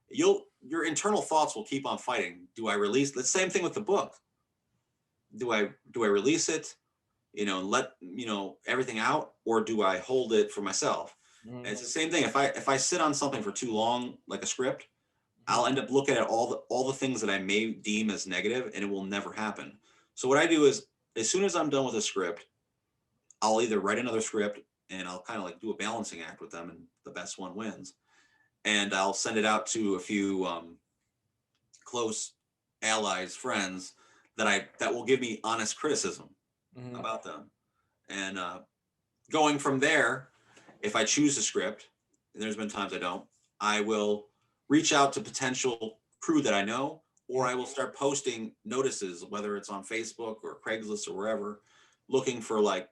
Speaker 1: your internal thoughts will keep on fighting. Do I release the same thing with the book? Do I release it, and let everything out, or do I hold it for myself? And
Speaker 2: Hmm.
Speaker 1: it's the same thing. If I sit on something for too long, like a script, I'll end up looking at all the things that I may deem as negative, and it will never happen. So what I do is, as soon as I'm done with a script, I'll either write another script, and I'll kind of like do a balancing act with them, and the best one wins. And I'll send it out to a few close allies, friends that will give me honest criticism
Speaker 2: Hmm.
Speaker 1: about them. And going from there, if I choose a script, and there's been times I don't, I will reach out to potential crew that I know, or I will start posting notices, whether it's on Facebook or Craigslist or wherever, looking for like,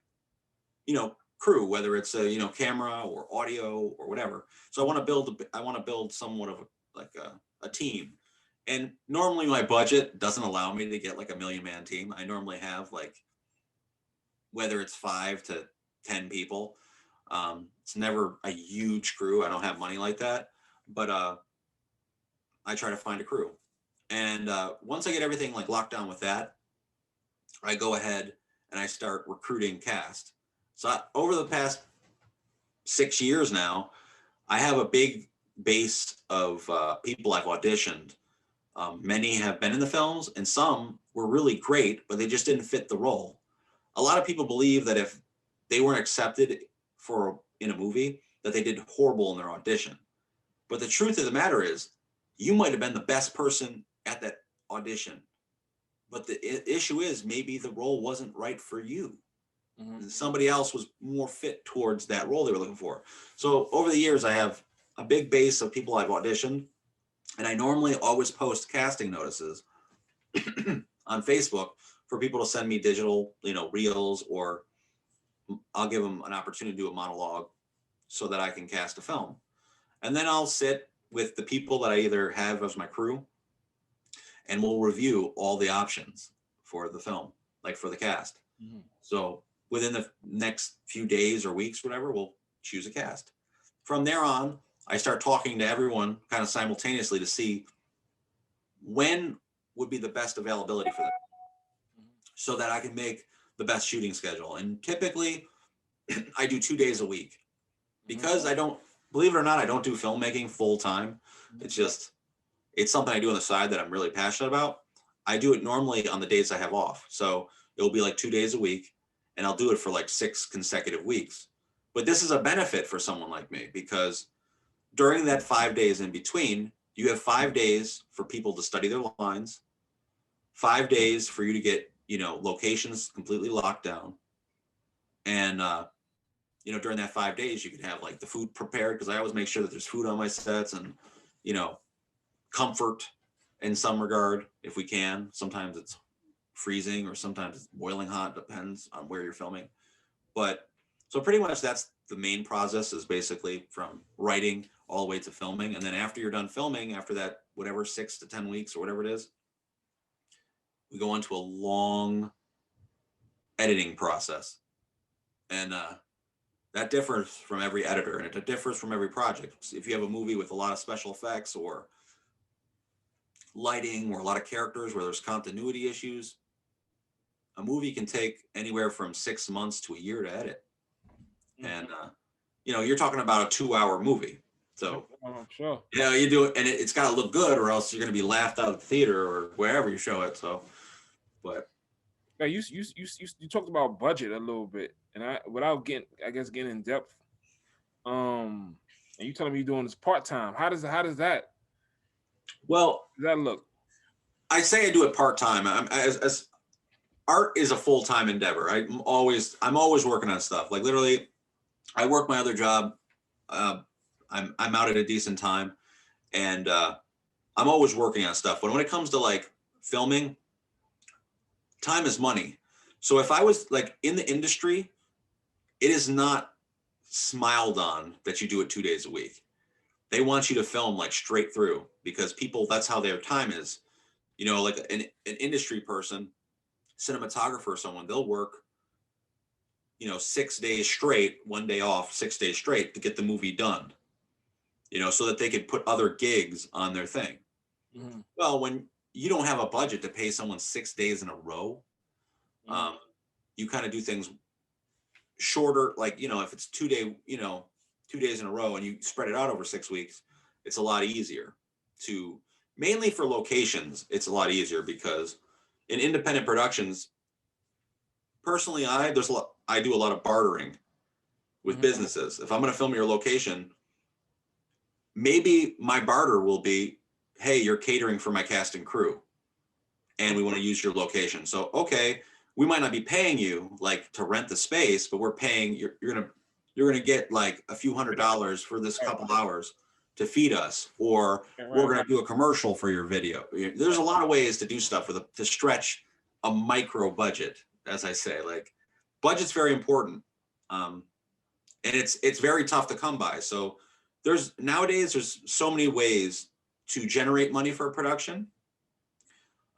Speaker 1: crew, whether it's a, camera or audio or whatever. So I want to build somewhat of a team. And normally my budget doesn't allow me to get like a million man team. I normally have like, whether it's 5 to 10 people. It's never a huge crew. I don't have money like that, but I try to find a crew. And once I get everything like locked down with that, I go ahead and I start recruiting cast. So over the past 6 years now, I have a big base of people I've auditioned. Many have been in the films, and some were really great, but they just didn't fit the role. A lot of people believe that if they weren't accepted for in a movie, that they did horrible in their audition. But the truth of the matter is, you might have been the best person at that audition, but the issue is maybe the role wasn't right for you.
Speaker 2: Mm-hmm.
Speaker 1: Somebody else was more fit towards that role they were looking for. So over the years, I have a big base of people I've auditioned, and I normally always post casting notices on Facebook for people to send me digital, reels, or I'll give them an opportunity to do a monologue so that I can cast a film. And then I'll sit with the people that I either have as my crew and we'll review all the options for the film, like for the cast.
Speaker 2: Mm-hmm.
Speaker 1: So within the next few days or weeks, whatever, we'll choose a cast. From there on, I start talking to everyone kind of simultaneously to see when would be the best availability for them so that I can make the best shooting schedule. And typically, I do 2 days a week
Speaker 2: Mm-hmm.
Speaker 1: because I don't, believe it or not, I don't do filmmaking full time. It's just, it's something I do on the side that I'm really passionate about. I do it normally on the days I have off. So it'll be like 2 days a week, and I'll do it for like 6 consecutive weeks. But this is a benefit for someone like me because during that 5 days in between, you have 5 days for people to study their lines, 5 days for you to get, locations completely locked down. And, during that 5 days, you can have like the food prepared because I always make sure that there's food on my sets and, you know, comfort in some regard if we can. Sometimes it's freezing or sometimes it's boiling hot, depends on where you're filming. But so pretty much that's the main process is basically from writing all the way to filming. And then after you're done filming, after that, whatever, 6 to 10 weeks or whatever it is, we go into a long editing process. And that differs from every editor and it differs from every project. If you have a movie with a lot of special effects or lighting or a lot of characters where there's continuity issues, a movie can take anywhere from 6 months to a year to edit. And, you're talking about a 2 hour movie. So,
Speaker 2: Sure.
Speaker 1: you do it and it's got to look good or else you're going to be laughed out of the theater or wherever you show it. So, but
Speaker 2: Now you talked about budget a little bit, and without getting in depth. And you telling me you're doing this part time?
Speaker 1: well,
Speaker 2: Does that look?
Speaker 1: I say I do it part time. As art is a full time endeavor. I'm always working on stuff. Like literally, I work my other job. I'm out at a decent time, and I'm always working on stuff. But when it comes to like filming, time is money. So if I was like in the industry, it is not smiled on that you do it 2 days a week. They want you to film like straight through because people, that's how their time is. Like an industry person, cinematographer or someone, they'll work, 6 days straight, one day off, 6 days straight to get the movie done, so that they could put other gigs on their thing.
Speaker 2: Mm-hmm.
Speaker 1: Well, when you don't have a budget to pay someone 6 days in a row,
Speaker 2: Mm-hmm.
Speaker 1: you kind of do things shorter. Like, if it's 2 days in a row and you spread it out over 6 weeks, it's a lot easier to, mainly for locations. It's a lot easier because in independent productions, personally, I do a lot of bartering with
Speaker 2: Mm-hmm.
Speaker 1: businesses. If I'm going to film your location, maybe my barter will be, hey, you're catering for my cast and crew and we want to use your location. So, okay, we might not be paying you like to rent the space, but we're paying, you're going to get like a few $100s for this couple hours to feed us, or we're going to do a commercial for your video. There's a lot of ways to do stuff to stretch a micro budget, as I say. Like, budget's very important, and it's very tough to come by. So nowadays there's so many ways to generate money for a production.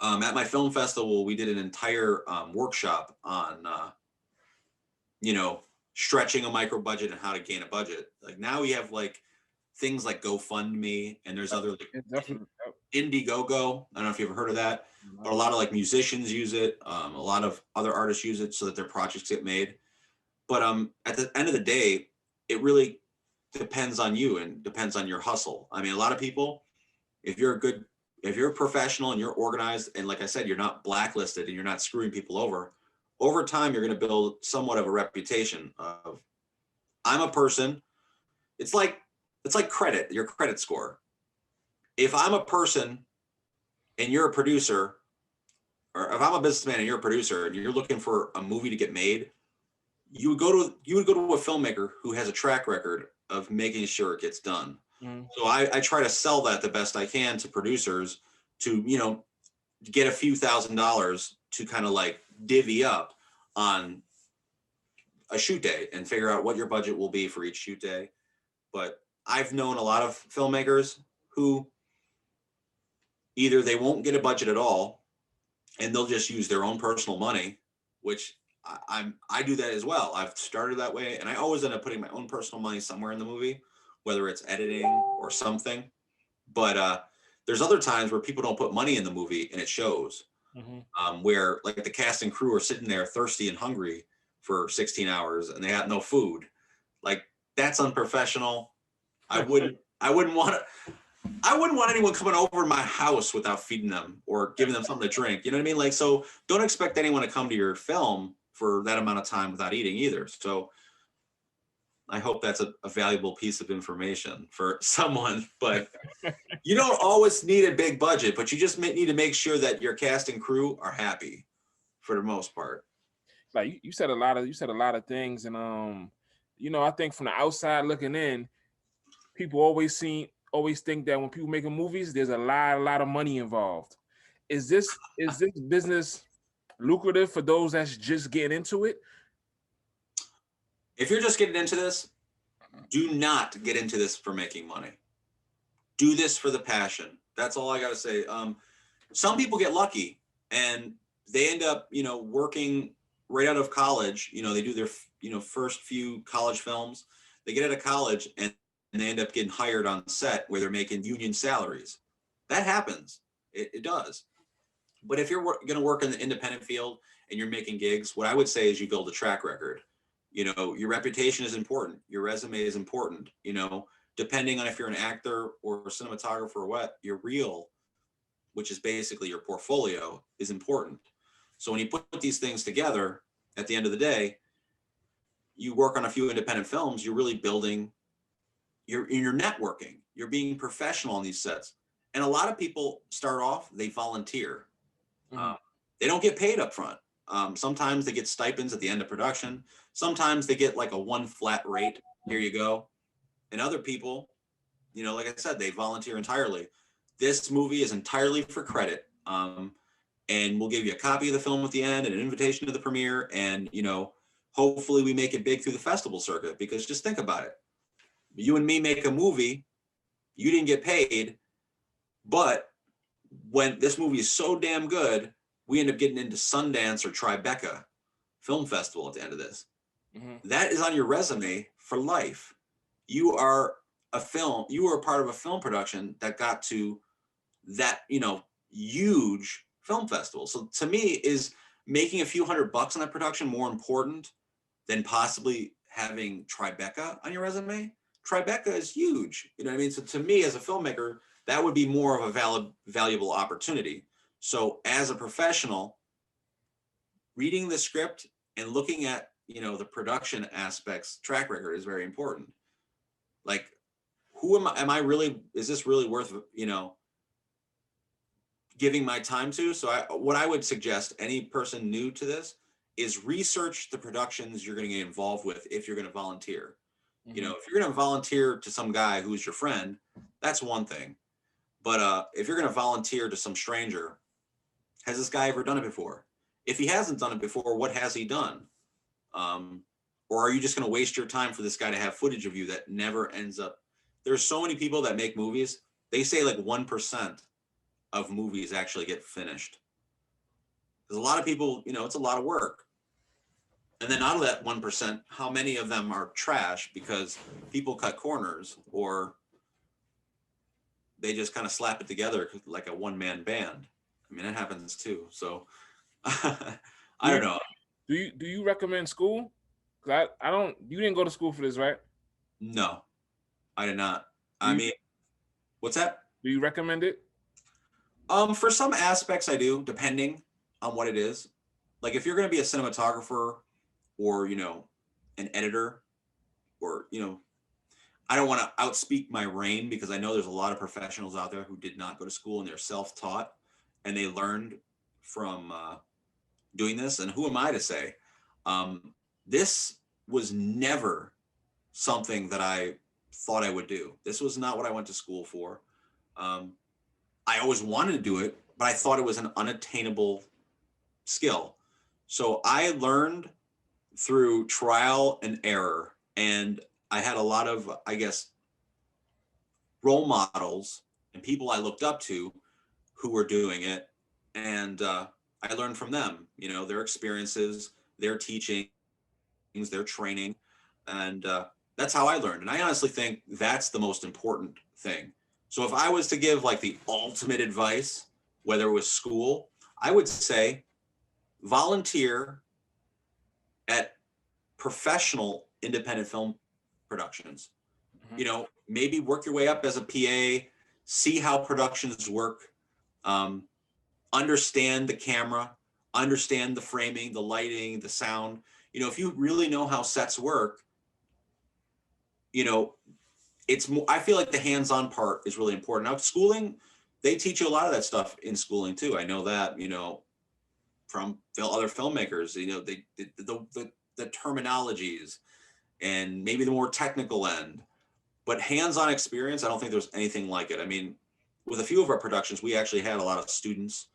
Speaker 1: At my film festival, we did an entire workshop on stretching a micro budget and how to gain a budget. Like now we have like things like GoFundMe, and there's other like
Speaker 2: Yeah, definitely.
Speaker 1: Indiegogo. I don't know if you've ever heard of that, but a lot of like musicians use it. A lot of other artists use it so that their projects get made. But at the end of the day, it really depends on you and depends on your hustle. I mean, a lot of people, if you're a good, if you're a professional and you're organized, and like I said, you're not blacklisted and you're not screwing people over time, you're going to build somewhat of a reputation of, I'm a person. It's like, it's like credit, your credit score. If I'm a person and you're a producer, or if I'm a businessman and you're a producer and you're looking for a movie to get made, you would go to a filmmaker who has a track record of making sure it gets done.
Speaker 2: Mhm.
Speaker 1: So I try to sell that the best I can to producers to, get a few $1,000s to kind of like divvy up on a shoot day and figure out what your budget will be for each shoot day. But I've known a lot of filmmakers who either they won't get a budget at all and they'll just use their own personal money, which I do that as well. I've started that way, and I always end up putting my own personal money somewhere in the movie, whether it's editing or something. But there's other times where people don't put money in the movie, and it shows.
Speaker 2: Mhm.
Speaker 1: Where like the cast and crew are sitting there thirsty and hungry for 16 hours, and they have no food. Like that's unprofessional. I wouldn't want to. I wouldn't want anyone coming over to my house without feeding them or giving them something to drink. You know what I mean? Like, so don't expect anyone to come to your film for that amount of time without eating either. So I hope that's a valuable piece of information for someone. But you don't always need a big budget, but you just need to make sure that your cast and crew are happy for the most part.
Speaker 2: Like you said a lot of things, and I think from the outside looking in, people always think that when people making movies, there's a lot of money involved. Is this business lucrative for those that's just getting into it?
Speaker 1: If you're just getting into this, do not get into this for making money. Do this for the passion. That's all I got to say. Some people get lucky and they end up, working right out of college. They do their, first few college films. They get out of college and they end up getting hired on set where they're making union salaries. That happens. It does. But if you're going to work in the independent field and you're making gigs, what I would say is you build a track record. Your reputation is important. Your resume is important. Depending on if you're an actor or a cinematographer or what, your reel, which is basically your portfolio, is important. So when you put these things together, at the end of the day, you work on a few independent films, you're really building, you're networking, you're being professional on these sets. And a lot of people start off, they volunteer.
Speaker 2: Mhm.
Speaker 1: They don't get paid up front. Sometimes they get stipends at the end of production. Sometimes they get like a one flat rate. Here you go. And other people, like I said, they volunteer entirely. This movie is entirely for credit. And we'll give you a copy of the film at the end and an invitation to the premiere. And, hopefully we make it big through the festival circuit, because just think about it. You and me make a movie, you didn't get paid, but when this movie is so damn good, we end up getting into Sundance or Tribeca Film Festival at the end of this.
Speaker 2: Mhm.
Speaker 1: That is on your resume for life. You are you were a part of a film production that got to that, huge film festival. So to me, is making a few $100 on that production more important than possibly having Tribeca on your resume? Tribeca is huge. You know what I mean? So to me, as a filmmaker, that would be more of a valuable opportunity. So as a professional, reading the script and looking at, the production aspects, track record is very important. Like, who am I really, is this really worth, giving my time to? So what I would suggest any person new to this is research the productions you're going to get involved with if you're going to volunteer.
Speaker 2: Mhm.
Speaker 1: If you're going to volunteer to some guy who's your friend, that's one thing. But if you're going to volunteer to some stranger, has this guy ever done it before? If he hasn't done it before, what has he done? Um, or are you just going to waste your time for this guy to have footage of you that never ends up? There's so many people that make movies. They say like 1% of movies actually get finished. Because a lot of people, it's a lot of work. And then out of that 1%, how many of them are trash because people cut corners or they just kind of slap it together like a one-man band. I mean, that happens too. So I
Speaker 2: Do you
Speaker 1: don't know.
Speaker 2: do you recommend school? 'Cause I don't. You didn't go to school for this, right?
Speaker 1: No, I did not.
Speaker 2: Do
Speaker 1: I
Speaker 2: you
Speaker 1: mean, what's that?
Speaker 2: do you recommend it?
Speaker 1: For some aspects, I do, depending on what it is. Like if you're going to be a cinematographer or an editor, or I don't want to outspeak my reign because I know there's a lot of professionals out there who did not go to school and they're self-taught and they learned from doing this. And who am I to say? This was never something that I thought I would do. This was not what I went to school for. Um, I always wanted to do it, but I thought it was an unattainable skill. So I learned through trial and error. And I had a lot of, I guess, role models and people I looked up to who were doing it. And I learned from them, their experiences, their teachings, their training. And that's how I learned. And I honestly think that's the most important thing. So if I was to give like the ultimate advice, whether it was school, I would say volunteer at professional independent film productions.
Speaker 2: Mhm.
Speaker 1: Maybe work your way up as a PA, see how productions work, um, understand the camera, understand the framing, the lighting, the sound. If you really know how sets work, you know, it's more, I feel like the hands-on part is really important. Now, schooling, they teach you a lot of that stuff in schooling too. I know that, from other filmmakers, the terminologies and maybe the more technical end. But hands-on experience, I don't think there's anything like it. I mean, with a few of our productions, we actually had a lot of students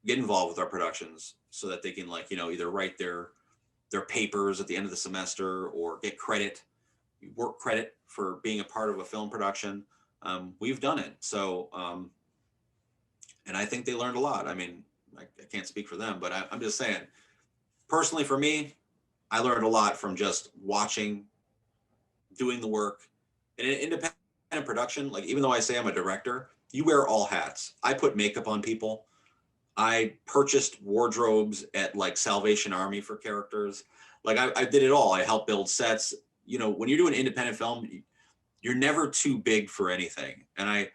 Speaker 1: get involved with our productions so that they can either write their papers at the end of the semester or get credit, work credit for being a part of a film production. We've done it. So, and I think they learned a lot. I mean, I can't speak for them, but I'm just saying, personally for me, I learned a lot from just watching, doing the work. In an independent production, like even though I say I'm a director, you wear all hats. I put makeup on people. I purchased wardrobes at like Salvation Army for characters. Like I did it all. I helped build sets. When you're doing independent film, you're never too big for anything. And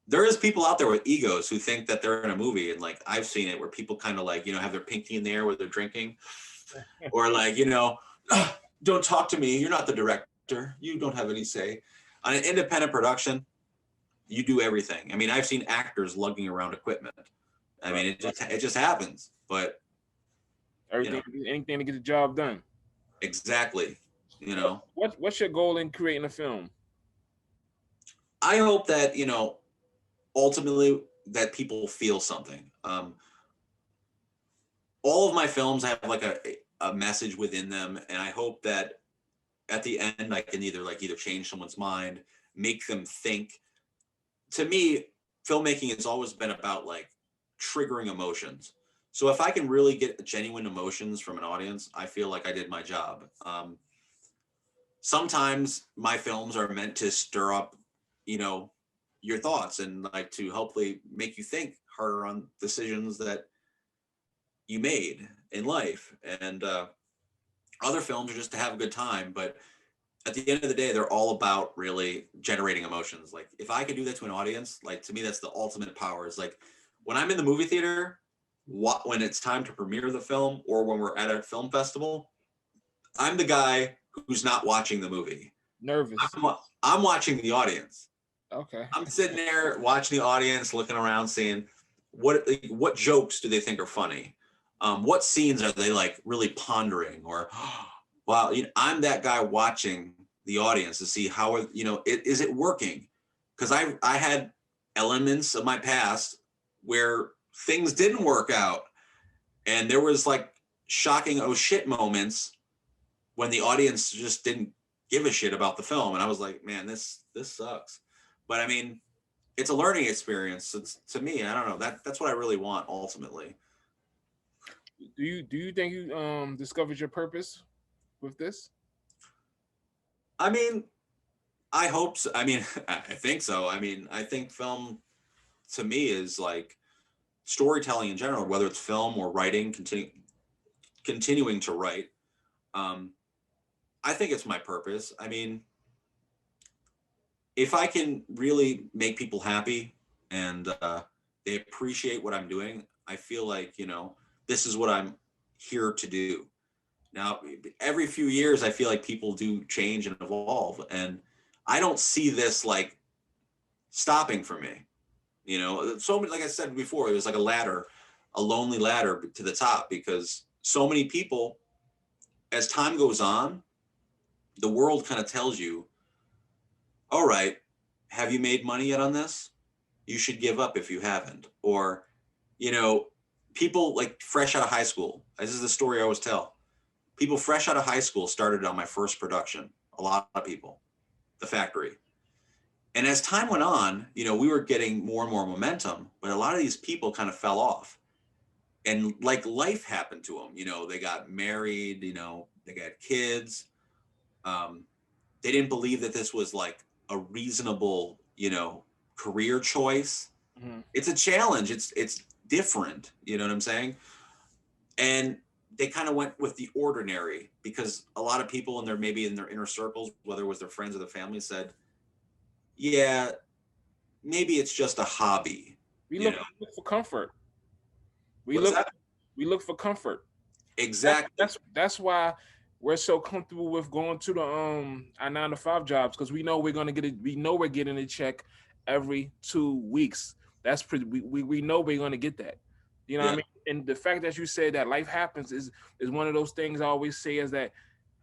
Speaker 1: there is people out there with egos who think that they're in a movie. And like, I've seen it where people kind of like, have their pinky in the air where they're drinking or like, don't talk to me. You're not the director. You don't have any say. On an independent production, you do everything. I mean, I've seen actors lugging around equipment. I
Speaker 2: Right.
Speaker 1: mean, it just happens. But you know,
Speaker 2: Everything, anything to get the job done.
Speaker 1: exactly. You
Speaker 2: What,
Speaker 1: know,
Speaker 2: what's your goal in creating a film?
Speaker 1: I hope that ultimately that people feel something. All of my films have like a message within them, and I hope that at the end I can either change someone's mind, make them think. To me, filmmaking has always been about like triggering emotions. So if I can really get genuine emotions from an audience, I feel like I did my job. Sometimes my films are meant to stir up, you know, your thoughts and like to hopefully make you think harder on decisions that you made in life. And other films are just to have a good time. But at the end of the day, they're all about really generating emotions. Like if I could do that to an audience, like to me, that's the ultimate power. Is like when I'm in the movie theater, when it's time to premiere the film or when we're at a film festival, I'm the guy who's not watching the movie.
Speaker 2: Nervous.
Speaker 1: I'm watching the audience.
Speaker 2: Okay.
Speaker 1: I'm sitting there watching the audience, looking around, seeing what jokes do they think are funny. What scenes are they like really pondering? Or, wow, I'm that guy watching the audience to see how is it working? Because I had elements of my past where things didn't work out, and there was like shocking oh shit moments when the audience just didn't give a shit about the film, and I was like, man, this sucks. But I mean, it's a learning experience. It's, to me, I don't know, that's what I really want ultimately.
Speaker 2: Do you think you discovered your purpose with this?
Speaker 1: I mean, I hope so. I mean, I think so. I mean, I think film to me is like storytelling in general, whether it's film or writing, continuing to write. Um, I think it's my purpose. I mean, if I can really make people happy and they appreciate what I'm doing, I feel like, this is what I'm here to do. Now, every few years, I feel like people do change and evolve. And I don't see this like stopping for me. So many, like I said before, it was like a ladder, a lonely ladder to the top because so many people, as time goes on, the world kind of tells you, all right, have you made money yet on this? You should give up if you haven't. Or, you know, people like fresh out of high school. This is the story I always tell. People fresh out of high school started on my first production. A lot of people, The Factory. And as time went on, we were getting more and more momentum, but a lot of these people kind of fell off. And like life happened to them, they got married, they got kids. Um, they didn't believe that this was like a reasonable, career choice.
Speaker 2: Mhm.
Speaker 1: It's a challenge. It's different. You know what I'm saying? And they kind of went with the ordinary because a lot of people in their maybe in their inner circles, whether it was their friends or their family, said, "Yeah, maybe it's just a hobby."
Speaker 2: We
Speaker 1: You
Speaker 2: look,
Speaker 1: know,
Speaker 2: look for comfort. We
Speaker 1: what's
Speaker 2: look
Speaker 1: that?
Speaker 2: we look for comfort. That's
Speaker 1: Exactly.
Speaker 2: that's that's why we're so comfortable with going to the our 9 to 5 jobs because we know we're gonna get it. We know we're getting a check every 2 weeks. That's pretty. We know we're gonna get that. You know what I
Speaker 1: Yeah.
Speaker 2: mean? And the fact that you said that life happens is one of those things I always say is that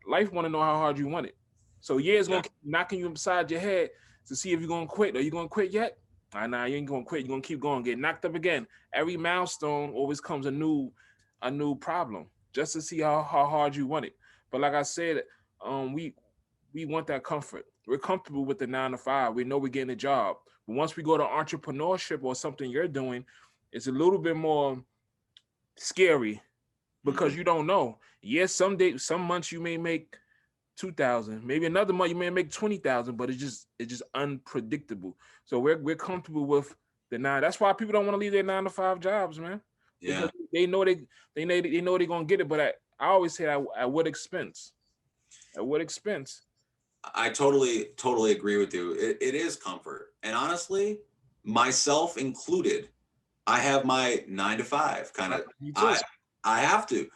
Speaker 2: life want to know how hard you want it. So yeah, it's
Speaker 1: Yeah.
Speaker 2: gonna keep knocking you upside your head to see if you're gonna quit. Are you gonna quit yet? Nah, you ain't gonna quit. You're gonna keep going, get knocked up again. Every milestone always comes a new problem just to see how hard you want it. But like I said, we want that comfort. We're comfortable with the 9 to 5. We know we're getting a job. But once we go to entrepreneurship or something you're doing, it's a little bit more scary because
Speaker 1: Hmm.
Speaker 2: you don't know. Yes, some days, some months you may make 2,000. Maybe another month you may make 20,000, but it's just unpredictable. So we're comfortable with the nine. That's why people don't want to leave their 9 to 5 jobs, man, because
Speaker 1: Yeah.
Speaker 2: they know they're gonna get it. But I always say at what expense? At what expense?
Speaker 1: I totally agree with you. It is comfort. And honestly, myself included, I have my 9 to 5 kind of.
Speaker 2: Me too.
Speaker 1: I have to.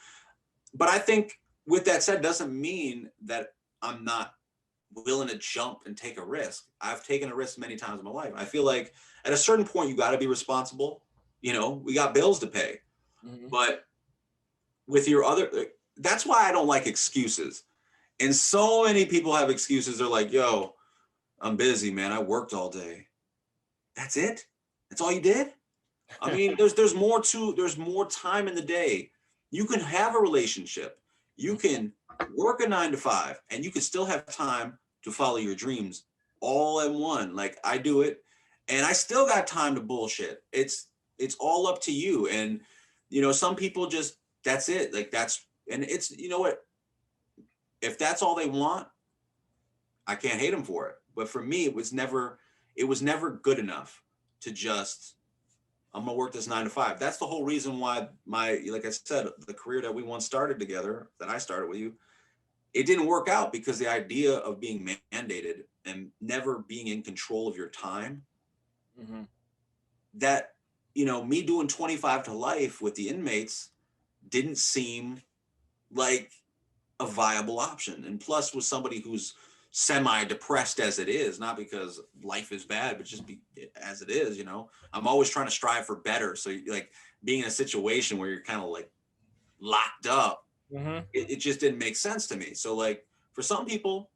Speaker 1: But I think with that said, doesn't mean that I'm not willing to jump and take a risk. I've taken a risk many times in my life. I feel like at a certain point, you got to be responsible. We got bills to pay.
Speaker 2: Hmm.
Speaker 1: But with your other, that's why I don't like excuses. And so many people have excuses. They're like, yo, I'm busy, man. I worked all day. That's it? That's all you did? I mean, there's more time in the day. You can have a relationship. You can work a 9 to 5 and you can still have time to follow your dreams all in one. Like I do it and I still got time to bullshit. It's all up to you. And some people just that's it. Like that's and it's what? If that's all they want, I can't hate them for it. But for me, it was never good enough to just I'm gonna work this 9 to 5. That's the whole reason why like I said, the career that we once started together, that I started with you, it didn't work out because the idea of being mandated and never being in control of your time,
Speaker 2: Hmm.
Speaker 1: that me doing 25 to life with the inmates didn't seem like a viable option. And plus, with somebody who's semi depressed as it is, not because life is bad, but just as it is, I'm always trying to strive for better. So, like, being in a situation where you're kind of like locked up,
Speaker 2: Hmm.
Speaker 1: it just didn't make sense to me. So, like, for some people,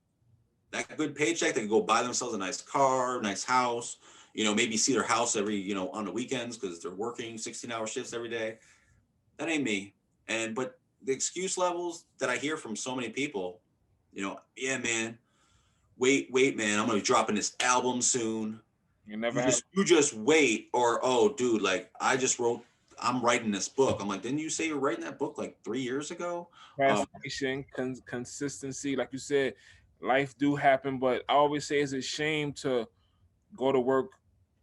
Speaker 1: that good paycheck, they can go buy themselves a nice car, nice house, maybe see their house every, on the weekends because they're working 16-hour shifts every day. That ain't me. But the excuse levels that I hear from so many people, yeah, man, wait, man, I'm gonna be dropping this album soon.
Speaker 2: You
Speaker 1: You
Speaker 2: never have
Speaker 1: just you just wait, or oh, dude, like I'm writing this book. I'm like, didn't you say you're writing that book like 3 years ago? Um,
Speaker 2: transformation, consistency, like you said. life do happen, but I always say it's a shame to go to work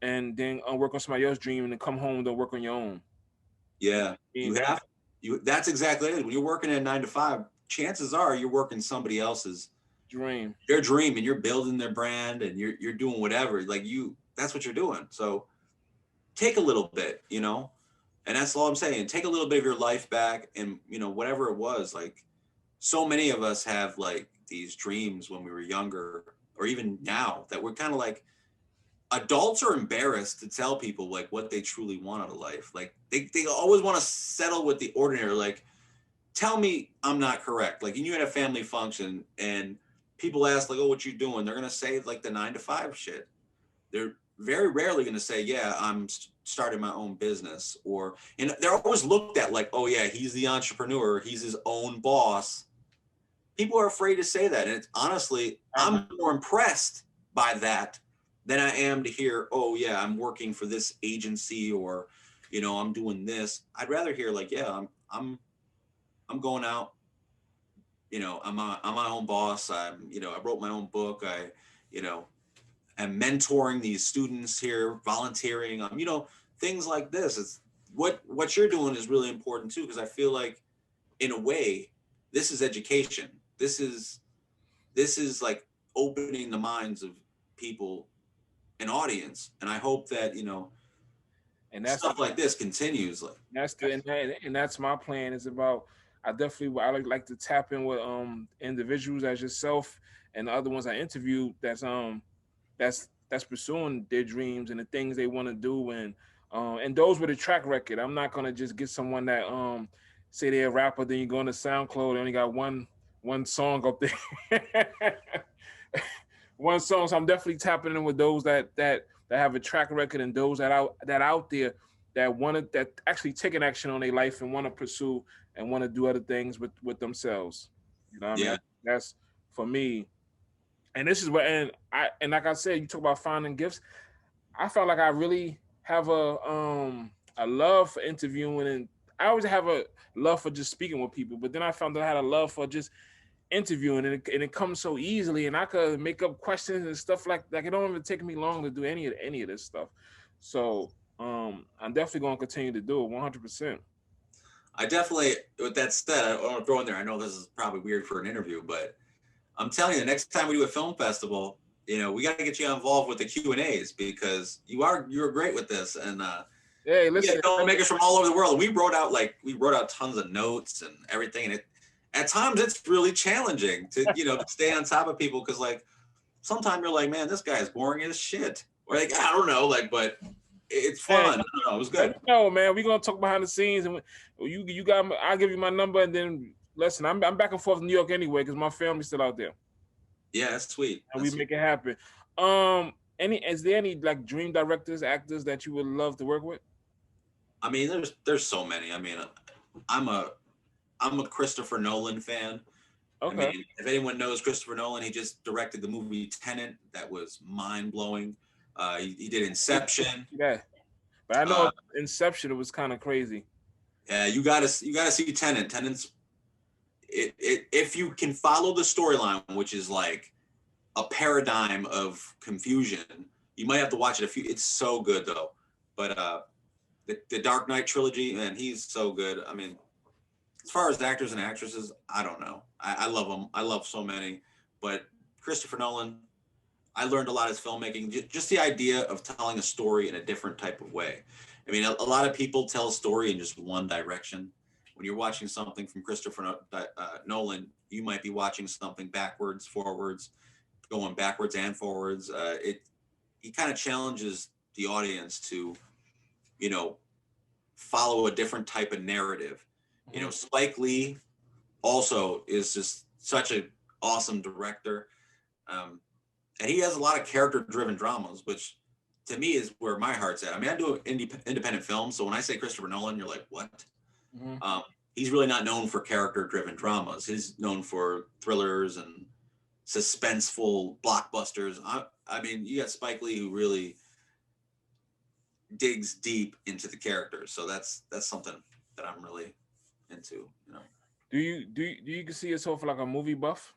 Speaker 2: and then work on somebody else's dream and then come home and don't work on your own.
Speaker 1: Yeah,
Speaker 2: I
Speaker 1: you
Speaker 2: mean,
Speaker 1: have you. That's exactly it. When you're working at 9 to 5, chances are you're working somebody else's
Speaker 2: dream.
Speaker 1: their dream, and you're building their brand, and you're doing whatever. Like you, that's what you're doing. So take a little bit, and that's all I'm saying. Take a little bit of your life back, and whatever it was. Like so many of us have like these dreams when we were younger, or even now that we're kind of like adults are embarrassed to tell people like what they truly want out of life. Like they always want to settle with the ordinary. Like, tell me I'm not correct. Like you at a family function and people ask like, oh, what you doing? They're gonna say like the 9 to 5 shit. They're very rarely gonna say, yeah, I'm starting my own business. And they're always looked at like, oh yeah, he's the entrepreneur, he's his own boss. People are afraid to say that. And it's honestly, I'm more impressed by that than I am to hear, oh yeah, I'm working for this agency, or, I'm doing this. I'd rather hear like, yeah, I'm going out, I'm my own boss. I wrote my own book. you know, am mentoring these students here, volunteering, things like this. It's what you're doing is really important too, because I feel like in a way, this is education. This is like opening the minds of people, an audience, and I hope that
Speaker 2: And
Speaker 1: stuff like this continues. Like,
Speaker 2: and that's my plan. Is about I like to tap in with individuals as yourself and the other ones I interviewed that's pursuing their dreams and the things they want to do, and those with a track record. I'm not gonna just get someone that say they're a rapper, then you go on to SoundCloud, they only got one song up there. One song. So I'm definitely tapping in with those that have a track record, and those that out there that actually taking action on their life and want to pursue and want to do other things with themselves. You know what I mean?
Speaker 1: yeah,
Speaker 2: That's for me. And this is what and like I said, you talk about finding gifts. I felt like I really have a love for interviewing, and I always have a love for just speaking with people. But then I found that I had a love for just interviewing, and it comes so easily, and I could make up questions and stuff like it don't even take me long to do any of this stuff. So I'm definitely going to continue to do it 100%.
Speaker 1: I definitely. With that said, I want to throw in there. I know this is probably weird for an interview, but I'm telling you, the next time we do a film festival, we got to get you involved with the Q&As, because you're great with this, and
Speaker 2: Hey,
Speaker 1: we get
Speaker 2: listen,
Speaker 1: filmmakers from all over the world. We wrote out tons of notes and everything, and at times it's really challenging to stay on top of people, because like sometimes you're like, man, this guy is boring as shit, or like I don't know, like, but it's
Speaker 2: hey,
Speaker 1: fun. I don't know, it was
Speaker 2: let
Speaker 1: good.
Speaker 2: me know, man. We gonna talk behind the scenes, and you got. I'll give you my number, and then listen. I'm back and forth to New York anyway because my family's still out there,
Speaker 1: Yeah, that's sweet.
Speaker 2: and we
Speaker 1: That's sweet.
Speaker 2: make it happen. Is there any like dream directors, actors that you would love to work with?
Speaker 1: I mean, there's so many. I mean, I'm a I'm a Christopher Nolan fan. I
Speaker 2: Okay,
Speaker 1: mean, if anyone knows Christopher Nolan, he just directed the movie Tenet. That was mind blowing. He did Inception.
Speaker 2: yeah, but I know
Speaker 1: Uh,
Speaker 2: Inception. It was kind of crazy.
Speaker 1: yeah, you gotta see Tenet. Tenet's if you can follow the storyline, which is like a paradigm of confusion, you might have to watch it a few. It's so good though. But the Dark Knight trilogy, man, he's so good. I mean, as far as actors and actresses, I don't know. I love them. I love so many, but Christopher Nolan, I learned a lot as filmmaking. Just the idea of telling a story in a different type of way. I mean, a lot of people tell a story in just one direction. When you're watching something from Christopher Nolan, you might be watching something backwards, forwards, going backwards and forwards. He kind of challenges the audience to, you know, follow a different type of narrative.
Speaker 2: Mhm.
Speaker 1: Spike Lee also is just such an awesome director. Um, and he has a lot of character-driven dramas, which to me is where my heart's at. I mean, I do independent films, so when I say Christopher Nolan, you're like, what?
Speaker 2: Mhm.
Speaker 1: Um, he's really not known for character-driven dramas. He's known for thrillers and suspenseful blockbusters. I mean, you got Spike Lee who really digs deep into the characters, so that's something that I'm really into.
Speaker 2: Do you see yourself like a movie buff?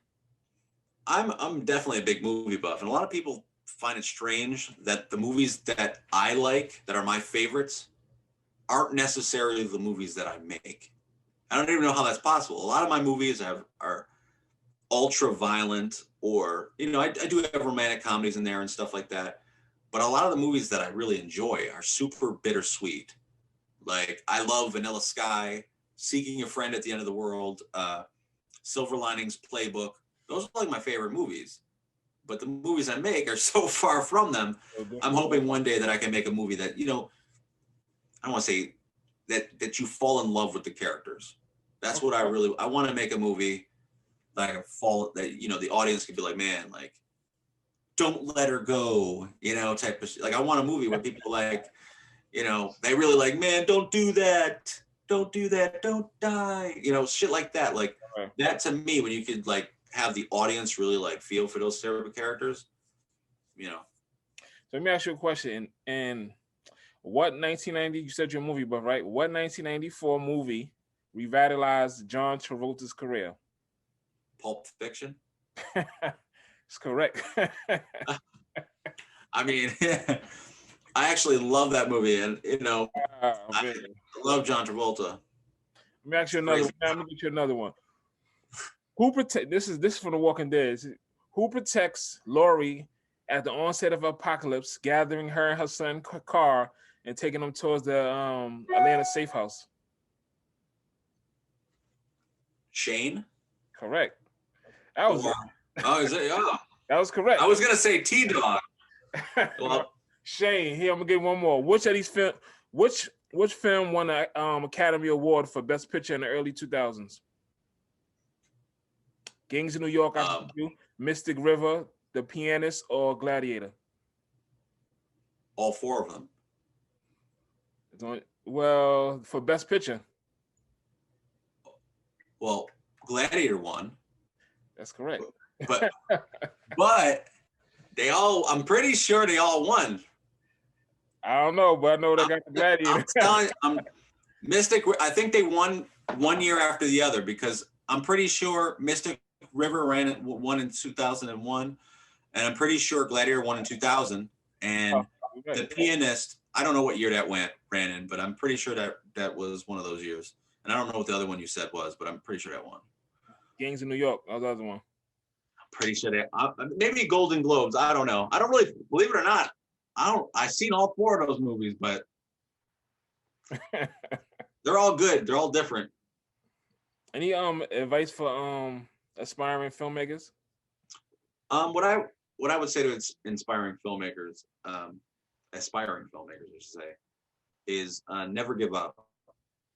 Speaker 1: I'm definitely a big movie buff, and a lot of people find it strange that the movies that I like, that are my favorites, aren't necessarily the movies that I make. I don't even know how that's possible. A lot of my movies are ultra violent, or I do have romantic comedies in there and stuff like that. But a lot of the movies that I really enjoy are super bittersweet. Like I love Vanilla Sky, Seeking a Friend at the End of the World, Silver Linings Playbook. Those are like my favorite movies. But the movies I make are so far from them.
Speaker 2: So
Speaker 1: I'm
Speaker 2: different.
Speaker 1: hoping one day that I can make a movie that, I don't want to say that you fall in love with the characters. That's what
Speaker 2: Okay.
Speaker 1: I want to make a movie that I fall that the audience could be like, man, like don't let her go, type of like I want a movie where people like, they really like, man, don't do that. Don't do that. Don't die. Shit like that. Like
Speaker 2: Right.
Speaker 1: that to me, when you could like have the audience really like feel for those type of characters, you know.
Speaker 2: So let me ask you a question. And what 1990? You said you're a movie buff, right? What 1994 movie revitalized John Travolta's career?
Speaker 1: Pulp Fiction.
Speaker 2: It's correct.
Speaker 1: I mean, I actually love that movie, and
Speaker 2: Oh,
Speaker 1: I
Speaker 2: man.
Speaker 1: love John Travolta.
Speaker 2: Let me ask you another
Speaker 1: Crazy.
Speaker 2: one. Now, let me get you another one. Who protect? This is from The Walking Dead. Who protects Laurie at the onset of apocalypse, gathering her and her son Carr and taking them towards the Atlanta safe house?
Speaker 1: Shane.
Speaker 2: Correct. That was
Speaker 1: Or is it? Oh,
Speaker 2: that was correct.
Speaker 1: I was gonna say T Dog.
Speaker 2: No,
Speaker 1: Well,
Speaker 2: Shane. Here I'm gonna get one more. Which of these film? Which film won an Academy Award for Best Picture in the early 2000s? Gangs of New York, I
Speaker 1: um,
Speaker 2: you, Mystic River, The Pianist, or Gladiator?
Speaker 1: all four of them.
Speaker 2: Well, for Best Picture,
Speaker 1: Well, Gladiator won,
Speaker 2: that's correct.
Speaker 1: but but they all. I'm pretty sure they all won.
Speaker 2: I don't know, but I know they got the
Speaker 1: I'm
Speaker 2: Gladiator.
Speaker 1: telling you, Mystic. I think they won one year after the other because I'm pretty sure Mystic River won in 2001, and I'm pretty sure Gladiator won in 2000. And The Pianist, I don't know what year that ran in, but I'm pretty sure that was one of those years. And I don't know what the other one you said was, but I'm pretty sure that one.
Speaker 2: Gangs of New York, that was the other one.
Speaker 1: I'm pretty sure that maybe Golden Globes. I don't know. I don't really believe it or not. I've seen all four of those movies, but they're all good. They're all different.
Speaker 2: Any advice for aspiring filmmakers?
Speaker 1: What I would say to inspiring filmmakers, aspiring filmmakers, I should say, is never give up.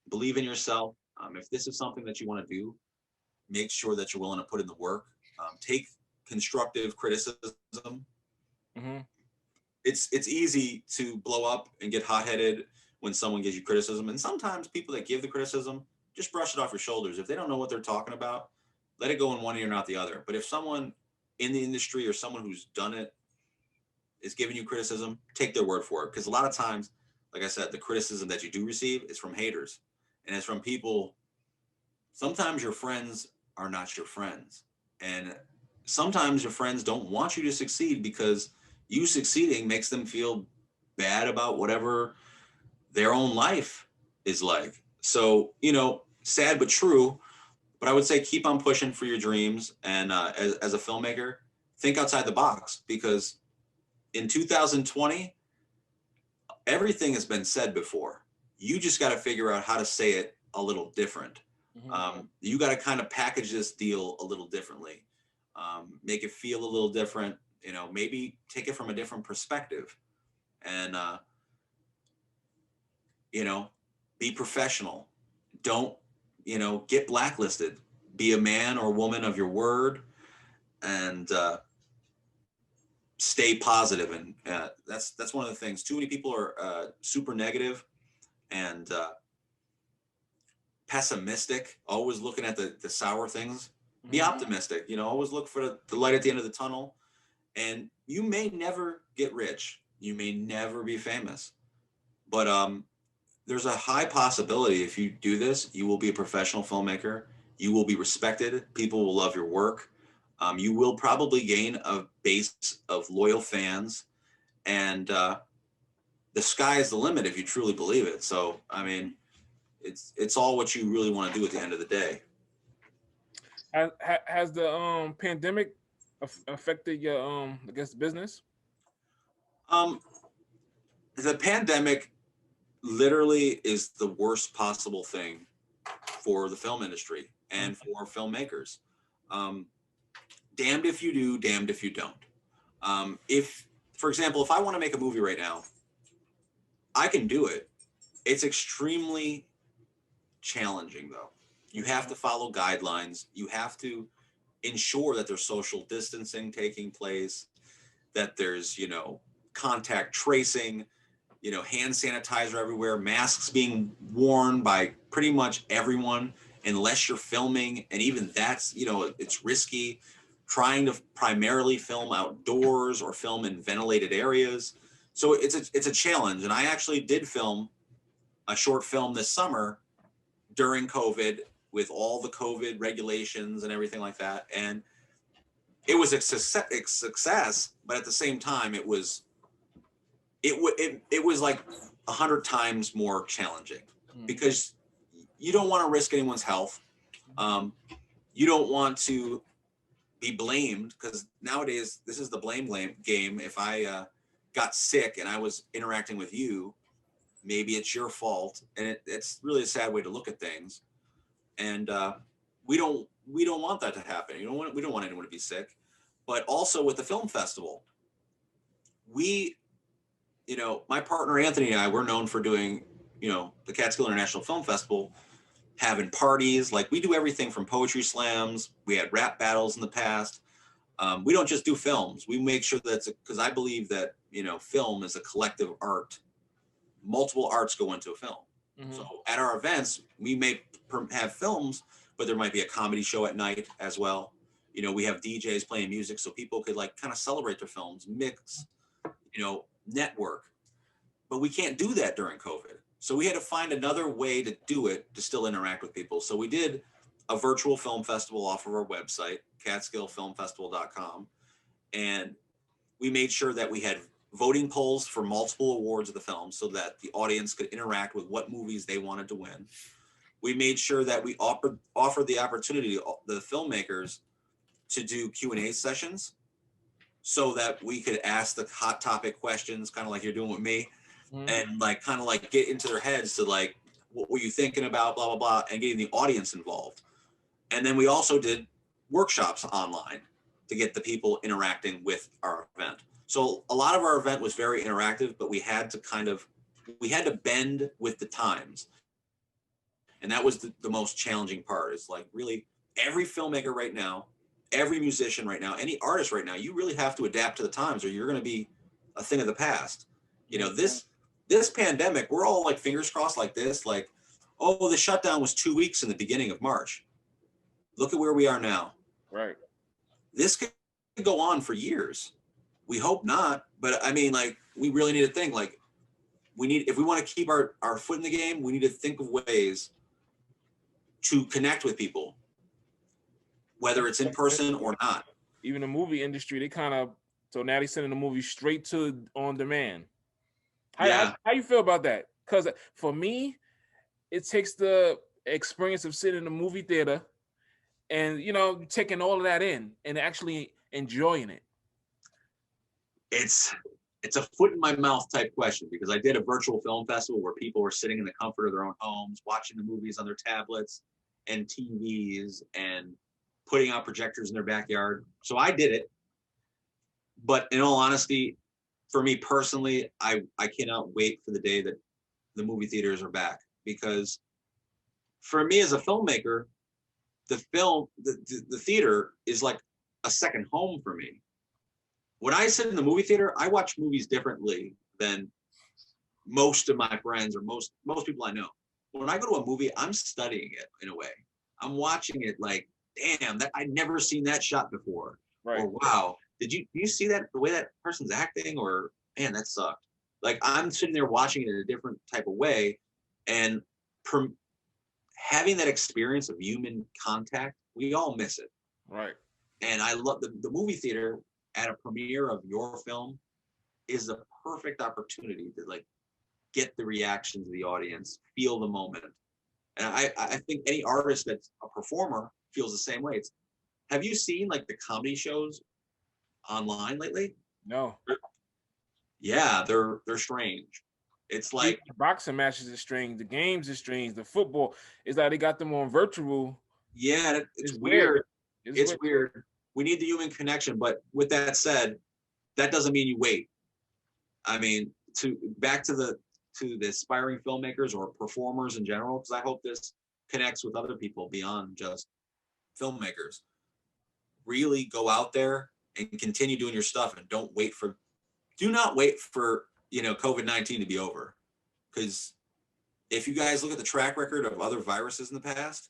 Speaker 1: Believe in yourself. If this is something that you want to do, make sure that you're willing to put in the work. Take constructive criticism.
Speaker 2: Mm-hmm.
Speaker 1: It's easy to blow up and get hot-headed when someone gives you criticism, and sometimes people that give the criticism just brush it off your shoulders. If they don't know what they're talking about, let it go in one ear, not the other. But if someone in the industry or someone who's done it is giving you criticism, take their word for it. Because a lot of times, like I said, the criticism that you do receive is from haters, and it's from people. Sometimes your friends are not your friends, and sometimes your friends don't want you to succeed because you succeeding makes them feel bad about whatever their own life is like. So, sad but true. But I would say keep on pushing for your dreams. And as a filmmaker, think outside the box because in 2020, everything has been said before. You just got to figure out how to say it a little different.
Speaker 2: Mm-hmm.
Speaker 1: You got to kind of package this deal a little differently, make it feel a little different. Maybe take it from a different perspective, and be professional. Don't get blacklisted. Be a man or woman of your word, and stay positive. And that's one of the things. Too many people are super negative and pessimistic, always looking at the sour things. Be
Speaker 2: Mm-hmm.
Speaker 1: optimistic. Always look for the light at the end of the tunnel. And you may never get rich. You may never be famous, but there's a high possibility if you do this, you will be a professional filmmaker. You will be respected. People will love your work. You will probably gain a base of loyal fans, and the sky is the limit if you truly believe it. So, I mean, it's all what you really want to do at the end of the day.
Speaker 2: Has the pandemic affected your I guess business?
Speaker 1: Um, the pandemic literally is the worst possible thing for the film industry and for filmmakers. Um, Damned if you do, damned if you don't. If, for example, if I want to make a movie right now, I can do it. It's extremely challenging, though. You have to follow guidelines. You have to ensure that there's social distancing taking place, that there's, contact tracing, hand sanitizer everywhere, masks being worn by pretty much everyone, unless you're filming. And even that's, it's risky trying to primarily film outdoors or film in ventilated areas. So it's a challenge. And I actually did film a short film this summer during COVID with all the COVID regulations and everything like that. And it was a success, but at the same time, it was like 100 times more challenging because you don't want to risk anyone's health. You don't want to be blamed, because nowadays this is the blame game. If I got sick and I was interacting with you, maybe it's your fault, and it's really a sad way to look at things. And we don't want that to happen. We don't want anyone to be sick. But also with the film festival, we, my partner Anthony and I, we're known for doing, the Catskill International Film Festival, having parties. Like, we do everything from poetry slams. We had rap battles in the past. We don't just do films. We make sure that because I believe that, film is a collective art. Multiple arts go into a film. Mm-hmm. So at our events, we may have films, but there might be a comedy show at night as well. We have DJs playing music so people could like kind of celebrate their films, mix, network. But we can't do that during COVID. So we had to find another way to do it to still interact with people. So we did a virtual film festival off of our website, catskillfilmfestival.com. And we made sure that we had voting polls for multiple awards of the film so that the audience could interact with what movies they wanted to win. We made sure that we offered the opportunity to the filmmakers to do Q&A sessions so that we could ask the hot topic questions, kind of like you're doing with me, and like kind of like get into their heads to like, what were you thinking about, blah, blah, blah, and getting the audience involved. And then we also did workshops online to get the people interacting with our event. So a lot of our event was very interactive, but we had to bend with the times. And that was the most challenging part. Is like, really, every filmmaker right now, every musician right now, any artist right now, you really have to adapt to the times or you're going to be a thing of the past. This pandemic, we're all like fingers crossed like this, like, oh, the shutdown was 2 weeks in the beginning of March. Look at where we are now.
Speaker 2: Right.
Speaker 1: This could go on for years. We hope not, but I mean, like, we really need to think, like, if we want to keep our foot in the game, we need to think of ways to connect with people, whether it's in person or not.
Speaker 2: Even the movie industry, so now they're sending the movie straight to on demand. How you feel about that? Because for me, it takes the experience of sitting in a movie theater and, taking all of that in and actually enjoying it.
Speaker 1: It's a foot in my mouth type question, because I did a virtual film festival where people were sitting in the comfort of their own homes, watching the movies on their tablets and TVs and putting out projectors in their backyard. So I did it. But in all honesty, for me personally, I cannot wait for the day that the movie theaters are back, because for me as a filmmaker, the theater is like a second home for me. When I sit in the movie theater, I watch movies differently than most of my friends or most people I know. When I go to a movie, I'm studying it in a way. I'm watching it like, damn, I'd never seen that shot before. Right. Or wow, did you see that, the way that person's acting? Or man, that sucked. Like, I'm sitting there watching it in a different type of way, and having that experience of human contact, we all miss it.
Speaker 2: Right.
Speaker 1: And I love the movie theater at a premiere of your film is the perfect opportunity to like get the reactions of the audience, feel the moment. And I think any artist that's a performer feels the same way. It's, have you seen like the comedy shows online lately?
Speaker 2: No.
Speaker 1: Yeah, they're strange. It's
Speaker 2: Even
Speaker 1: like,
Speaker 2: the boxing matches is strange. The games is strange. The football is like they got them on virtual.
Speaker 1: yeah, it's
Speaker 2: It's weird.
Speaker 1: weird.
Speaker 2: It's
Speaker 1: It's
Speaker 2: weird.
Speaker 1: weird. We need the human connection. But with that said, that doesn't mean you wait. I mean, to back to the aspiring filmmakers or performers in general, because I hope this connects with other people beyond just filmmakers. Really go out there and continue doing your stuff, and don't wait for, do not wait for, COVID-19 to be over. Because if you guys look at the track record of other viruses in the past,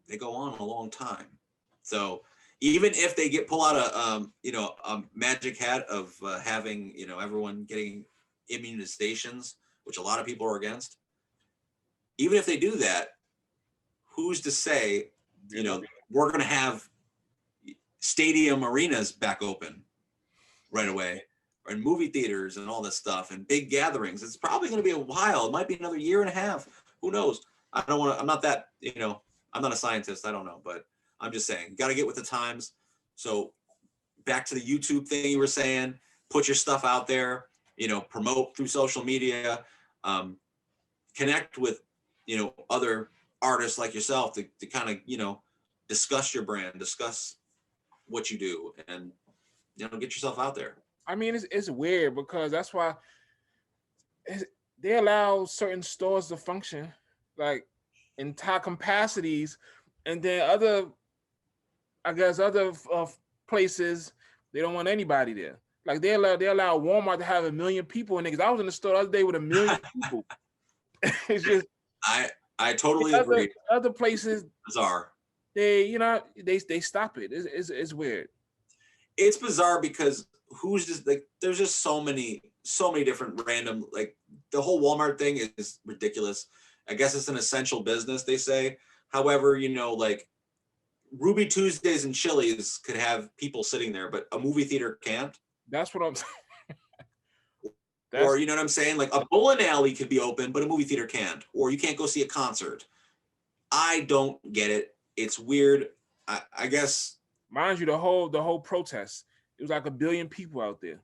Speaker 1: they go on a long time. So even if they pull out a magic hat of having everyone getting immunizations, which a lot of people are against, even if they do that, who's to say
Speaker 2: You know?
Speaker 1: we're going to have stadium arenas back open right away, and movie theaters and all this stuff and big gatherings? It's probably going to be a while. It might be another year and a half. Who knows? I don't want to. I'm not that. I'm not a scientist. I don't know, but I'm just saying, you got to get with the times. So back to the YouTube thing you were saying, put your stuff out there. Promote through social media. Connect with other artists like yourself to kind of discuss your brand, discuss what you do, and get yourself out there.
Speaker 2: I mean, it's weird because that's why they allow certain stores to function like in high capacities, and then other, I guess, other places they don't want anybody there. Like they allow Walmart to have 1 million people in it. 'Cause I was in the store the other day with 1 million people. It's just
Speaker 1: I totally
Speaker 2: other
Speaker 1: agree.
Speaker 2: other places
Speaker 1: Bizarre.
Speaker 2: they stop it. It's weird.
Speaker 1: It's bizarre because who's just like, there's just so many different random, like, the whole Walmart thing is ridiculous. I guess it's an essential business, they say. However, like Ruby Tuesdays and Chili's could have people sitting there, but a movie theater can't.
Speaker 2: That's what I'm.
Speaker 1: Or
Speaker 2: That's
Speaker 1: you know what I'm saying? Like a bowling alley could be open, but a movie theater can't. Or you can't go see a concert. I don't get it. It's weird. I guess
Speaker 2: mind you, the whole protest. It was like 1 billion people out there,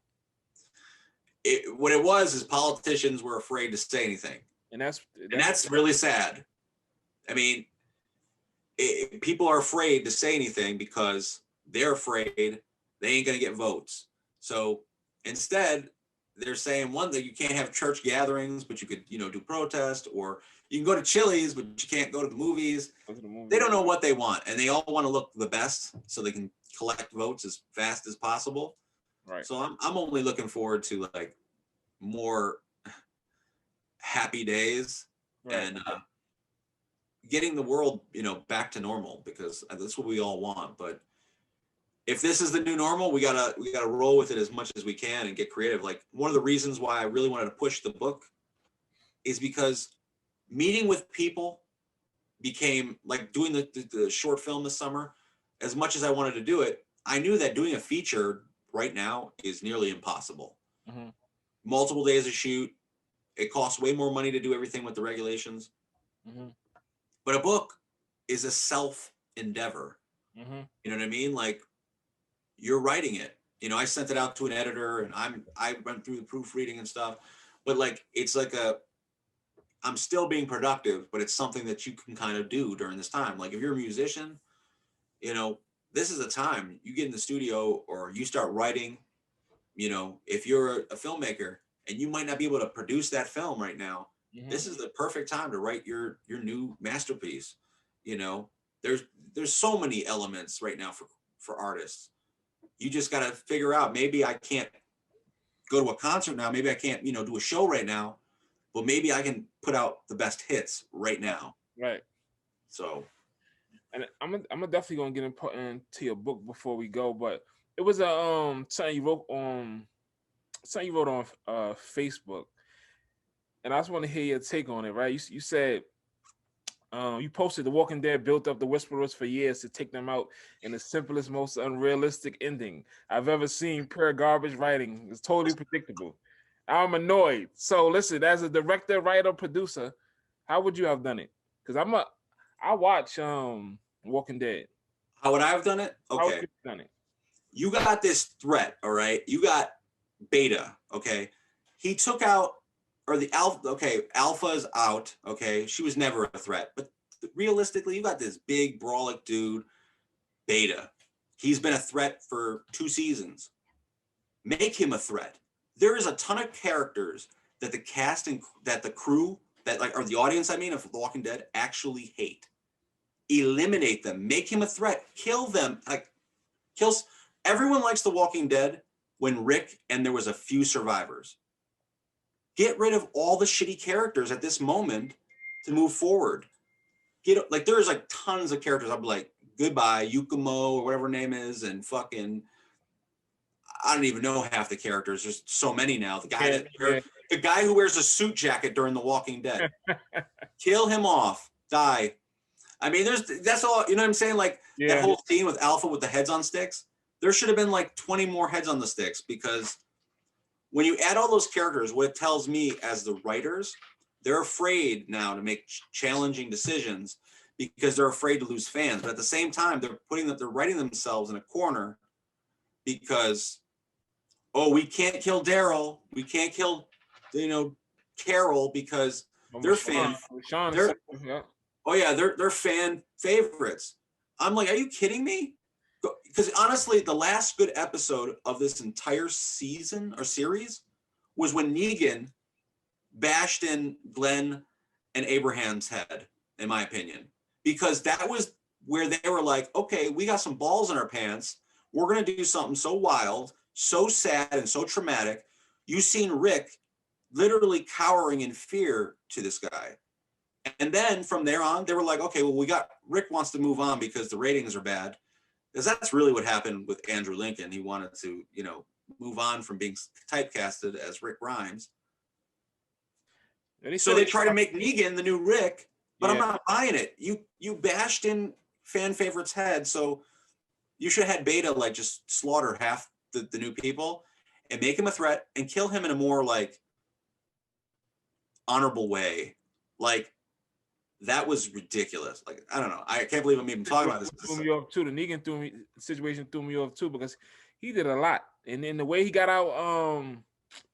Speaker 1: what it was is politicians were afraid to say anything,
Speaker 2: and that's
Speaker 1: and
Speaker 2: that's
Speaker 1: that's really sad. I mean, people are afraid to say anything because they're afraid they ain't gonna get votes. So instead, they're saying one thing: you can't have church gatherings, but you could, do protest, or you can go to Chili's, but you can't go to the movies.
Speaker 2: go to the
Speaker 1: They
Speaker 2: movie.
Speaker 1: don't know what they want, and they all want to look the best so they can collect votes as fast as possible.
Speaker 2: Right.
Speaker 1: So I'm only looking forward to like more happy days,
Speaker 2: Right.
Speaker 1: and getting the world back to normal, because that's what we all want. But if this is the new normal, we gotta roll with it as much as we can and get creative. Like, one of the reasons why I really wanted to push the book is because meeting with people became like doing the short film this summer. As much as I wanted to do it, I knew that doing a feature right now is nearly impossible.
Speaker 2: Hmm.
Speaker 1: Multiple days of shoot. It costs way more money to do everything with the regulations.
Speaker 2: Hmm.
Speaker 1: But a book is a self endeavor.
Speaker 2: Hmm.
Speaker 1: You know what I mean? Like, you're writing it. I sent it out to an editor, and I went through the proofreading and stuff. But like, it's like I'm still being productive, but it's something that you can kind of do during this time. Like, if you're a musician, this is a time you get in the studio or you start writing. If you're a filmmaker and you might not be able to produce that film right now,
Speaker 2: Hmm.
Speaker 1: this is the perfect time to write your new masterpiece. You know, there's so many elements right now for artists. You just got to figure out, maybe I can't go to a concert now, maybe I can't, do a show right now, but maybe I can put out the best hits right now.
Speaker 2: Right.
Speaker 1: So
Speaker 2: And I'm definitely gonna get into your book before we go, but it was a something you wrote on Facebook, and I just want to hear your take on it. Right? You said You posted The Walking Dead built up the Whisperers for years to take them out in the simplest, most unrealistic ending I've ever seen. Pure garbage writing. It's totally predictable. I'm annoyed. So listen, as a director, writer, producer, how would you have done it? Because I watch Walking Dead.
Speaker 1: How would I have done it?
Speaker 2: How would
Speaker 1: Okay.
Speaker 2: you have done it?
Speaker 1: You got this threat, all right? You got Beta, okay? He took out, or the Alpha, okay, Alpha's out, okay? She was never a threat. But realistically, you got this big, brawlic dude, Beta. He's been a threat for 2 seasons. Make him a threat. There is a ton of characters that the cast and that the crew, that like, or the audience, I mean, of The Walking Dead actually hate. Eliminate them. Make him a threat. Kill them. Like, kills. Everyone likes The Walking Dead when Rick and there was a few survivors. Get rid of all the shitty characters at this moment to move forward. Get like there's like tons of characters. I'm like, goodbye, Yukumo or whatever her name is, and fucking I don't even know half the characters. There's so many now. The guy who wears a suit jacket during The Walking Dead. Kill him off. Die. I mean, that's all, you know what I'm saying? Like that whole scene with Alpha with the heads on sticks. There should have been like 20 more heads on the sticks, because when you add all those characters, what it tells me as the writers, they're afraid now to make challenging decisions because they're afraid to lose fans. But at the same time, they're writing themselves in a corner because, oh, we can't kill Daryl, we can't kill, Carol, because they're fan. Oh yeah, they're fan favorites. I'm like, are you kidding me? Because honestly, the last good episode of this entire season or series was when Negan bashed in Glenn and Abraham's head, in my opinion, because that was where they were like, okay, we got some balls in our pants. We're going to do something so wild, so sad, and so traumatic. You've seen Rick literally cowering in fear to this guy. And then from there on, they were like, okay, well, Rick wants to move on because the ratings are bad. Because that's really what happened with Andrew Lincoln. He wanted to, move on from being typecasted as Rick Grimes. So they try to make Negan the new Rick, but I'm not buying it. You bashed in fan favorites' head, so you should have had Beta like just slaughter half the new people and make him a threat and kill him in a more like honorable way. Like, that was ridiculous. Like, I don't know. I can't believe I'm even talking about this.
Speaker 2: Threw me off too. The Negan situation threw me off too, because he did a lot. And then the way he got out,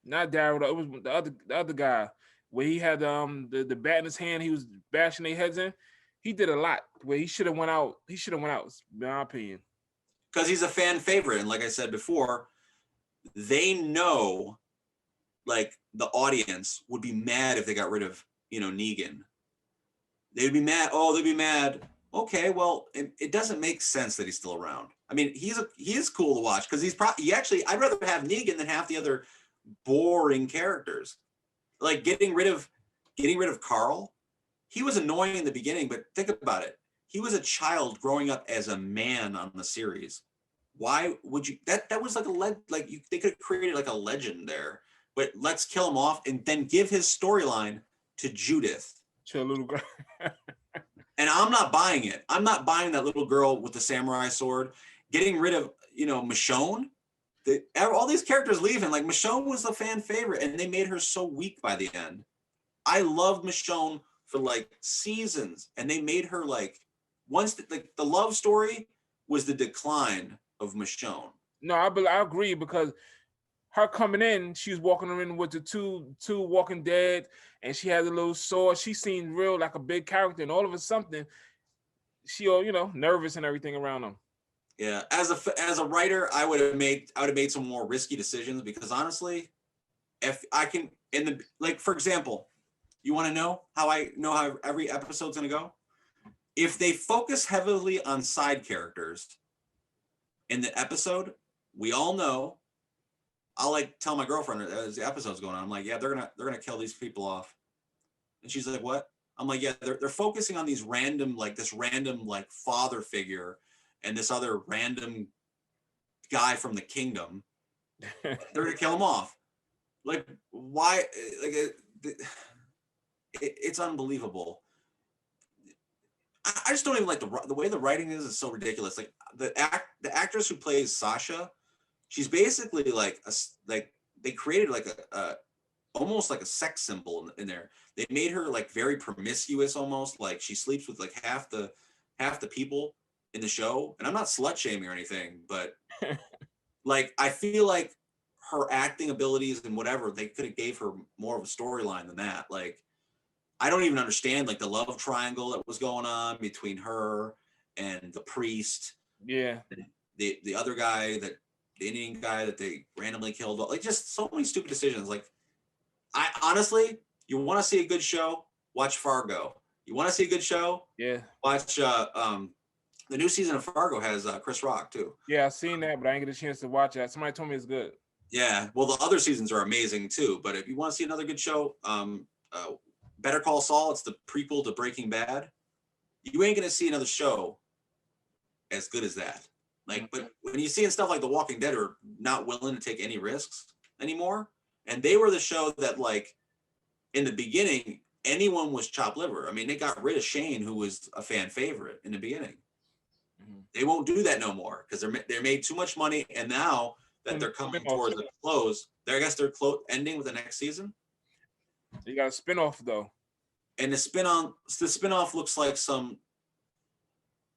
Speaker 2: not Daryl, it was the other guy, where he had the bat in his hand, he was bashing their heads in. He did a lot where he should have went out. In my opinion.
Speaker 1: Because he's a fan favorite. And like I said before, they know like the audience would be mad if they got rid of, Negan. They'd be mad. Oh, they'd be mad. Okay, well, it doesn't make sense that he's still around. I mean, he is cool to watch because I'd rather have Negan than half the other boring characters. Like getting rid of Carl. He was annoying in the beginning, but think about it. He was a child growing up as a man on the series. Why would you? That was like they could have created like a legend there. But let's kill him off and then give his storyline to Judith.
Speaker 2: To a little girl.
Speaker 1: And I'm not buying it. I'm not buying that little girl with the samurai sword. Getting rid of, Michonne. All these characters leaving. Like, Michonne was a fan favorite, and they made her so weak by the end. I loved Michonne for, like, seasons, and they made her, like, once the love story was the decline of Michonne.
Speaker 2: No, I agree, because her coming in, she was walking in with the two Walking Dead, and she had a little sword. She seemed real like a big character, and all of a sudden, she nervous and everything around them.
Speaker 1: Yeah, as a writer, I would have made some more risky decisions, because honestly, if I can for example, you want to know how I know how every episode's gonna go? If they focus heavily on side characters in the episode, we all know. I'll like tell my girlfriend as the episode's going on. I'm like, yeah, they're gonna kill these people off, and she's like, what? I'm like, yeah, they're focusing on this random father figure and this other random guy from the kingdom. They're gonna kill him off. Like, why? Like, it's unbelievable. I just don't even like the way the writing is so ridiculous. Like the actress who plays Sasha, she's basically like like they created like a almost like a sex symbol in there. They made her like very promiscuous, almost like she sleeps with like half the people in the show. And I'm not slut shaming or anything, but like I feel like her acting abilities and whatever, they could have gave her more of a storyline than that. Like I don't even understand like the love triangle that was going on between her and the priest,
Speaker 2: Yeah.
Speaker 1: the other guy, that the Indian guy that they randomly killed. Like just so many stupid decisions. Like I honestly, you want to see a good show, watch Fargo. You want to see a good show,
Speaker 2: Yeah.
Speaker 1: watch the new season of Fargo has Chris Rock too.
Speaker 2: Yeah, I seen that, but I didn't get a chance to watch it. Somebody told me it's good.
Speaker 1: Yeah, well, the other seasons are amazing too. But if you want to see another good show, Better Call Saul. It's the prequel to Breaking Bad. You ain't gonna see another show as good as that. Like, but when you see in stuff like The Walking Dead are not willing to take any risks anymore, and they were the show that like in the beginning anyone was chopped liver. I mean, they got rid of Shane, who was a fan favorite in the beginning. They won't do that no more because they're made too much money, and now that they're coming towards the close, I guess they're ending with the next season.
Speaker 2: You got a spinoff though,
Speaker 1: and the spinoff looks like some.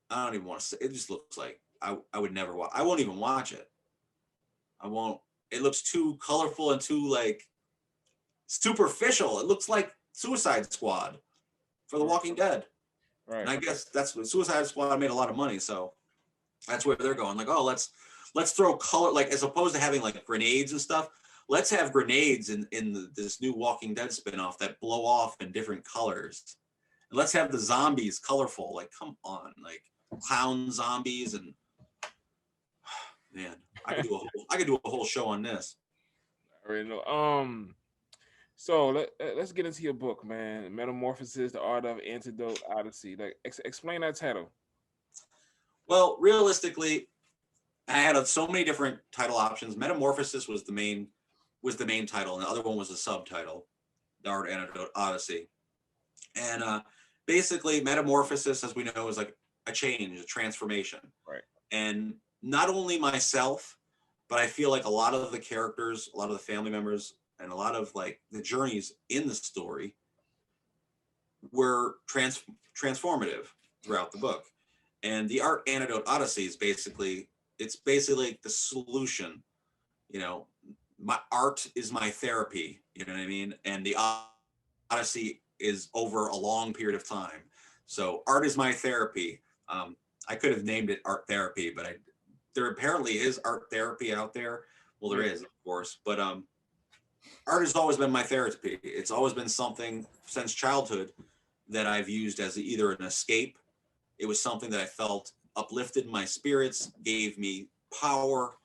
Speaker 1: I don't even want to say. It just looks like I would never watch. I won't even watch it. I won't. It looks too colorful and too like superficial. It looks like Suicide Squad for The Walking Dead. Right. And I guess that's what Suicide Squad made a lot of money, so that's where they're going. Like, oh, let's throw color, like as opposed to having like grenades and stuff. Let's have grenades in this new Walking Dead spinoff that blow off in different colors. And let's have the zombies colorful. Like, come on, like clown zombies and man, I could do a whole show on this.
Speaker 2: I already know. So let's get into your book, man. Metamorphosis: The Art of Antidote Odyssey. Like, explain that title.
Speaker 1: Well, realistically, I had so many different title options. Metamorphosis was the main title, and the other one was a subtitle, The Art of Antidote Odyssey. And basically, metamorphosis, as we know, is like a change, a transformation.
Speaker 2: Right.
Speaker 1: And not only myself, but I feel like a lot of the characters, a lot of the family members, and a lot of like the journeys in the story were transformative throughout the book. And the Art Antidote Odyssey is basically like the solution. You know, my art is my therapy. You know what I mean? And the Odyssey is over a long period of time. So art is my therapy. I could have named it Art Therapy, but there apparently is art therapy out there. Well, there is, of course, but art has always been my therapy. It's always been something since childhood that I've used as either an escape. It was something that I felt uplifted my spirits, gave me power.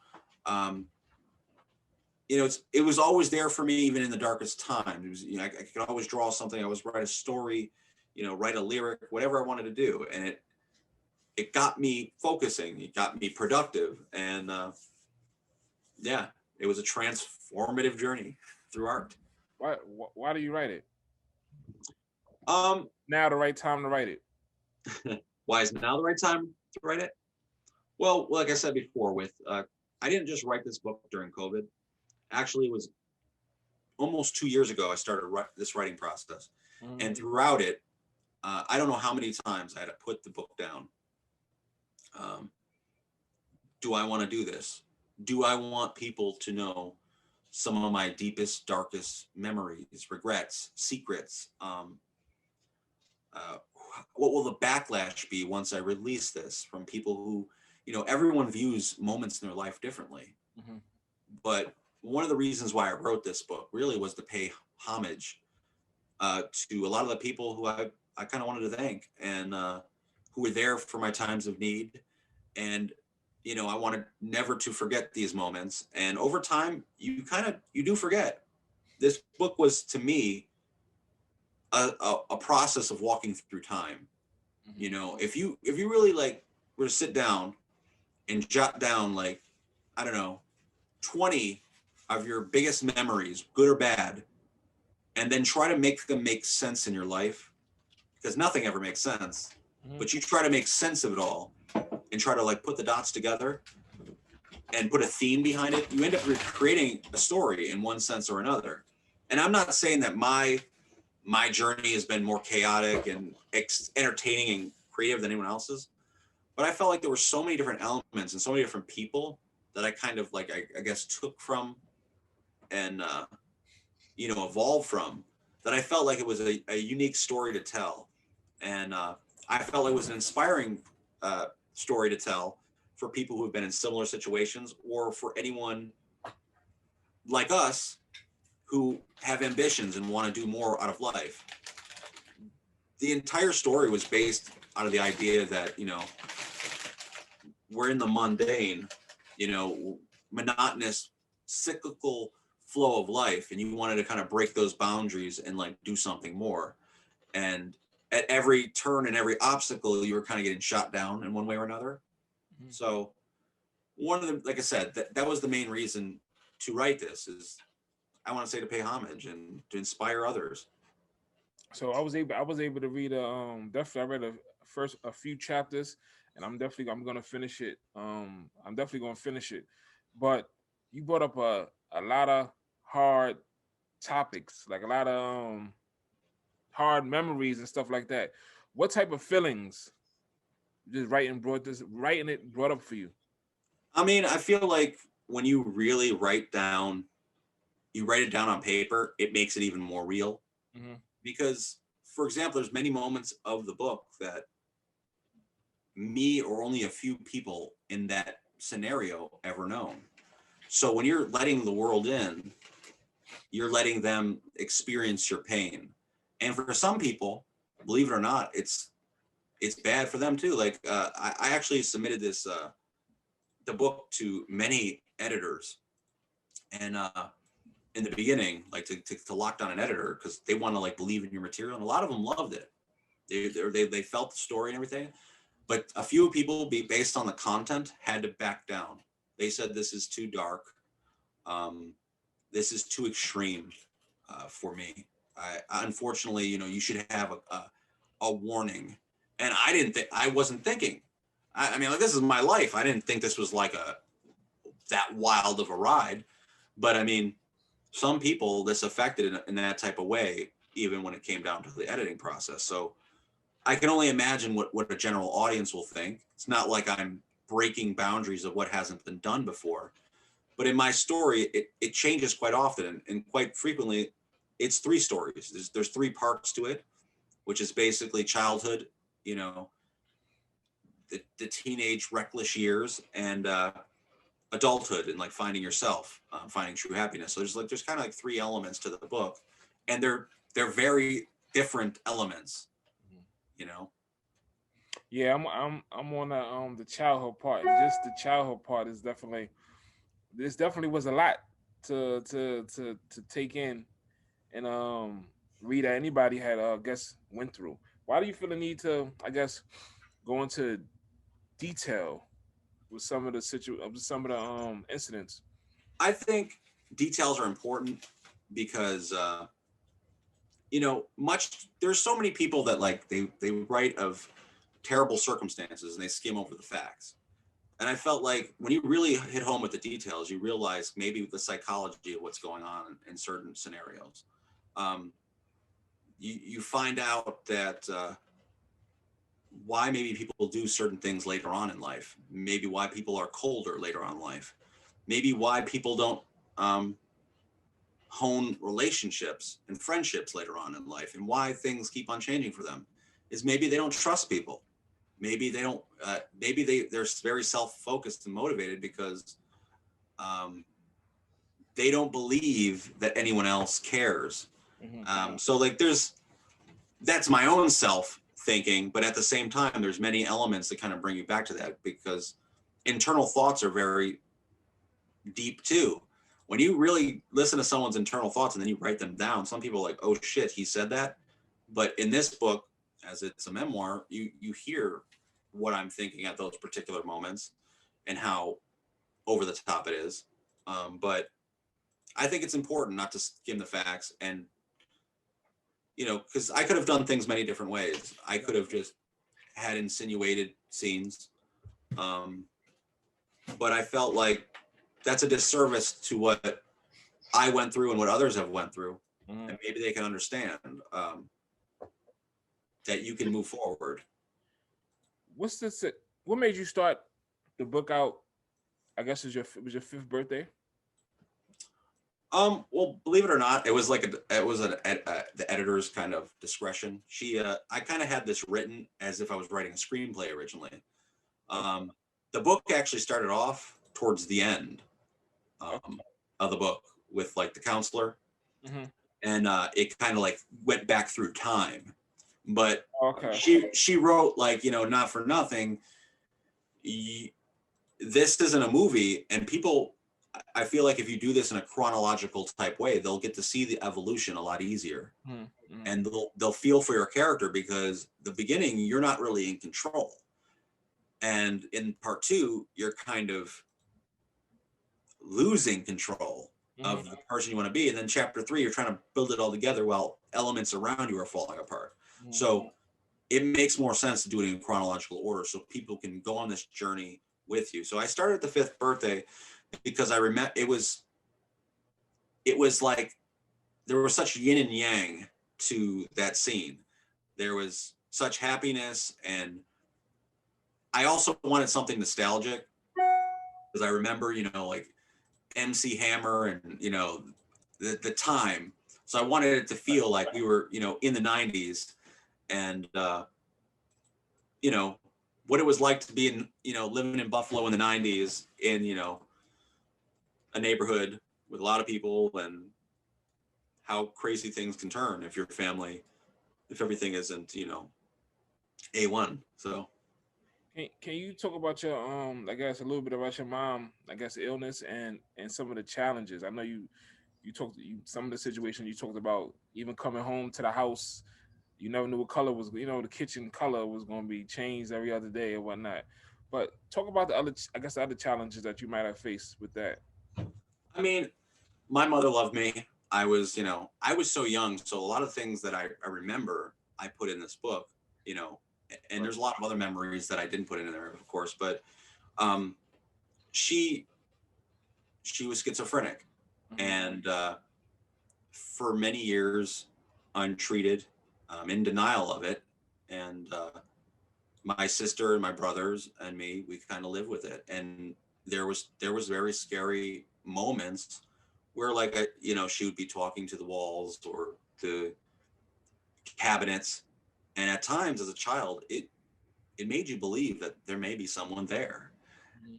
Speaker 1: You know, it was always there for me, even in the darkest time. It was, you know, I could always draw something. I always write a story, you know, write a lyric, whatever I wanted to do, and it got me focusing. It got me productive, and yeah, it was a transformative journey through art.
Speaker 2: Why do you write it?
Speaker 1: Now
Speaker 2: the right time to write
Speaker 1: it. Why is now the right time to write it? Well, like I said before, I didn't just write this book during COVID. Actually, it was almost 2 years ago I started this writing process. And throughout it, I don't know how many times I had to put the book down. Do I want to do this? Do I want people to know some of my deepest, darkest memories, regrets, secrets? What will the backlash be once I release this from people who, you know, everyone views moments in their life differently. But one of the reasons why I wrote this book really was to pay homage to a lot of the people who I kind of wanted to thank, and who were there for my times of need. And, you know, I wanted never to forget these moments. And over time, you do forget. This book was, to me, a process of walking through time. You know, if you really like were to sit down and jot down, like, I don't know, 20 of your biggest memories, good or bad, and then try to make them make sense in your life, because nothing ever makes sense.
Speaker 2: Mhm.
Speaker 1: but you try to make sense of it all and try to like put the dots together and put a theme behind it, you end up creating a story in one sense or another. And I'm not saying that my journey has been more chaotic and entertaining and creative than anyone else's, but I felt like there were so many different elements and so many different people that I kind of like I guess took from and evolved from, that I felt like it was a unique story to tell, and I felt it was an inspiring story to tell for people who have been in similar situations, or for anyone like us who have ambitions and want to do more out of life. The entire story was based out of the idea that we're in the mundane, monotonous, cyclical flow of life, and you wanted to kind of break those boundaries and like do something more. And at every turn and every obstacle, you were kind of getting shot down in one way or another.
Speaker 2: Mhm.
Speaker 1: So one of the, like I said, that was the main reason to write this, is I want to say to pay homage and to inspire others.
Speaker 2: So I was able to read definitely I read a few chapters, and I'm gonna finish it. I'm definitely gonna finish it. But you brought up a lot of hard topics, like a lot of hard memories and stuff like that. What type of feelings just writing it brought up for you?
Speaker 1: I mean, I feel like when you really you write it down on paper, it makes it even more real.
Speaker 2: Hmm.
Speaker 1: Because, for example, there's many moments of the book that me or only a few people in that scenario ever known. So when you're letting the world in, you're letting them experience your pain. And for some people, believe it or not, it's bad for them too. Like I actually submitted this the book to many editors, and in the beginning, like to lock down an editor because they want to like believe in your material, and a lot of them loved it. They felt the story and everything, but a few people, based on the content, had to back down. They said this is too dark. Um, this is too extreme for me. Unfortunately, you should have a warning. And I wasn't thinking. I mean, like, this is my life. I didn't think this was like that wild of a ride. But I mean, some people this affected in that type of way, even when it came down to the editing process. So I can only imagine what a general audience will think. It's not like I'm breaking boundaries of what hasn't been done before. But in my story, it changes quite often, and quite frequently, it's three stories. There's three parts to it, which is basically childhood, you know, the teenage reckless years, and adulthood, and like finding yourself, finding true happiness. So there's kind of like three elements to the book, and they're very different elements,
Speaker 2: Mhm.
Speaker 1: you know.
Speaker 2: Yeah, I'm on the childhood part, and just the childhood part is definitely this definitely was a lot to take in and read that anybody had I guess went through. Why do you feel the need to I guess go into detail with some of the incidents?
Speaker 1: I think details are important because much there's so many people that like they write of terrible circumstances and they skim over the facts. And I felt like when you really hit home with the details, you realize maybe the psychology of what's going on in certain scenarios. Um, you find out that why maybe people do certain things later on in life, maybe why people are colder later on in life, maybe why people don't um, hone relationships and friendships later on in life, and why things keep on changing for them is maybe they don't trust people. Maybe they don't. Maybe they're very self-focused and motivated because um, they don't believe that anyone else cares.
Speaker 2: Hmm.
Speaker 1: So like that's my own self thinking, but at the same time, there's many elements that kind of bring you back to that, because internal thoughts are very deep too. When you really listen to someone's internal thoughts and then you write them down, some people are like, oh shit, he said that. But in this book, as it's a memoir, you hear what I'm thinking at those particular moments and how over the top it is. But I think it's important not to skim the facts, and because I could have done things many different ways. I could have just had insinuated scenes. But I felt like that's a disservice to what I went through and what others have went through.
Speaker 2: Mhm.
Speaker 1: And maybe they can understand that you can move forward.
Speaker 2: What's this? What made you start the book out? I guess it was your fifth birthday.
Speaker 1: Well, believe it or not, it was like the editor's kind of discretion. I kind of had this written as if I was writing a screenplay originally. Um, the book actually started off towards the end
Speaker 2: Okay.
Speaker 1: of the book with like the counselor,
Speaker 2: Mm-hmm.
Speaker 1: and it kind of like went back through time. But
Speaker 2: Okay.
Speaker 1: she wrote like, not for nothing. This isn't a movie, and people, I feel like if you do this in a chronological type way, they'll get to see the evolution a lot easier,
Speaker 2: Mm-hmm.
Speaker 1: and they'll feel for your character, because the beginning you're not really in control, and in part two you're kind of losing control
Speaker 2: Mm-hmm.
Speaker 1: of the person you want to be, and then chapter three you're trying to build it all together while elements around you are falling apart. So it makes more sense to do it in chronological order so people can go on this journey with you. So I started at the fifth birthday because I remember it was like there was such yin and yang to that scene. There was such happiness, and I also wanted something nostalgic because I remember, like MC Hammer and, the time. So I wanted it to feel like we were, in the 90s, and you know, what it was like to be in, living in Buffalo in the 90s in, a neighborhood with a lot of people, and how crazy things can turn if your family, if everything isn't, A1. So,
Speaker 2: Can you talk about your I guess a little bit about your mom, I guess illness and some of the challenges. I know you talked some of the situations you talked about, even coming home to the house, you never knew what color was, the kitchen color was going to be changed every other day or whatnot. But talk about the other, I guess, the other challenges that you might have faced with that.
Speaker 1: I mean, my mother loved me. I was so young. So a lot of things that I remember, I put in this book, you know, and
Speaker 2: Right.
Speaker 1: there's a lot of other memories that I didn't put in there, of course, but um, she, she was schizophrenic,
Speaker 2: Mm-hmm.
Speaker 1: and for many years, untreated, in denial of it. And my sister and my brothers and me, we kind of lived with it. And there was very scary moments where, like, she would be talking to the walls or the cabinets, and at times as a child, it made you believe that there may be someone there.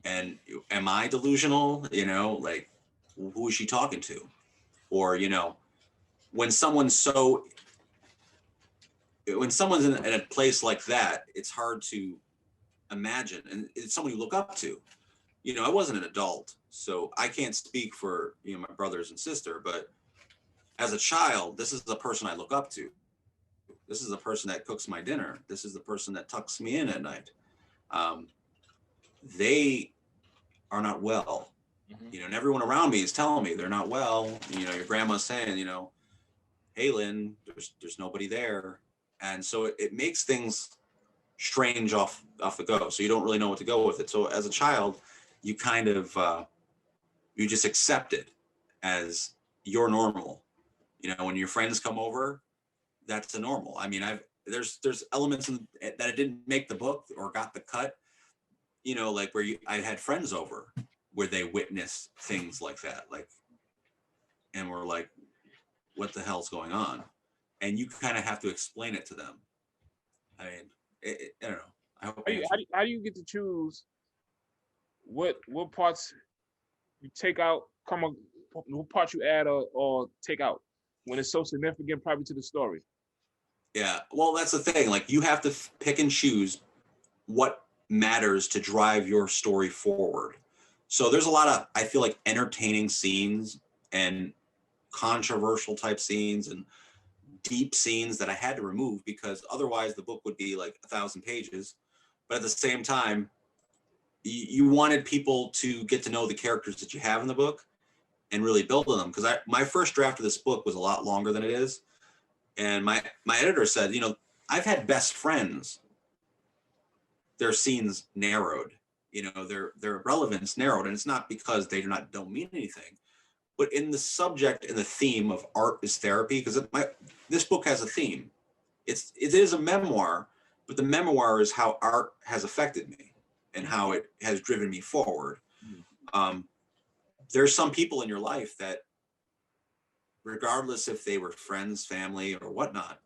Speaker 1: And am I delusional? Like, who is she talking to? Or, when someone's so when someone's in a place like that, it's hard to imagine, and it's someone you look up to. I wasn't an adult, so I can't speak for my brothers and sister, but as a child, this is the person I look up to. This is the person that cooks my dinner. This is the person that tucks me in at night. Um, they are not well,
Speaker 2: Mm-hmm.
Speaker 1: and everyone around me is telling me they're not well. Your grandma's saying, hey, Lynn, there's nobody there, and so it makes things strange off the go. So you don't really know what to go with it. So as a child, you kind of you just accept it as your normal. When your friends come over, that's a normal. I mean, there's elements that I didn't make the book or got the cut. Like where I had friends over where they witnessed things like that, like, and we're like, what the hell's going on? And you kind of have to explain it to them. I mean, I don't know. I hope I answered.
Speaker 2: How do you get to choose what parts you take out, what parts you add or take out when it's so significant, probably to the story.
Speaker 1: Yeah, well, that's the thing. Like, you have to pick and choose what matters to drive your story forward. So there's a lot of, I feel like, entertaining scenes and controversial type scenes and deep scenes that I had to remove because otherwise the book would be like 1,000 pages. But at the same time, you wanted people to get to know the characters that you have in the book and really build on them. Because my first draft of this book was a lot longer than it is. And my editor said, I've had best friends their scenes narrowed, their relevance narrowed, and it's not because they don't mean anything, but in the subject and the theme of art is therapy, because this book has a theme. It is a memoir, but the memoir is how art has affected me and how it has driven me forward. There's some people in your life that, regardless if they were friends, family, or whatnot,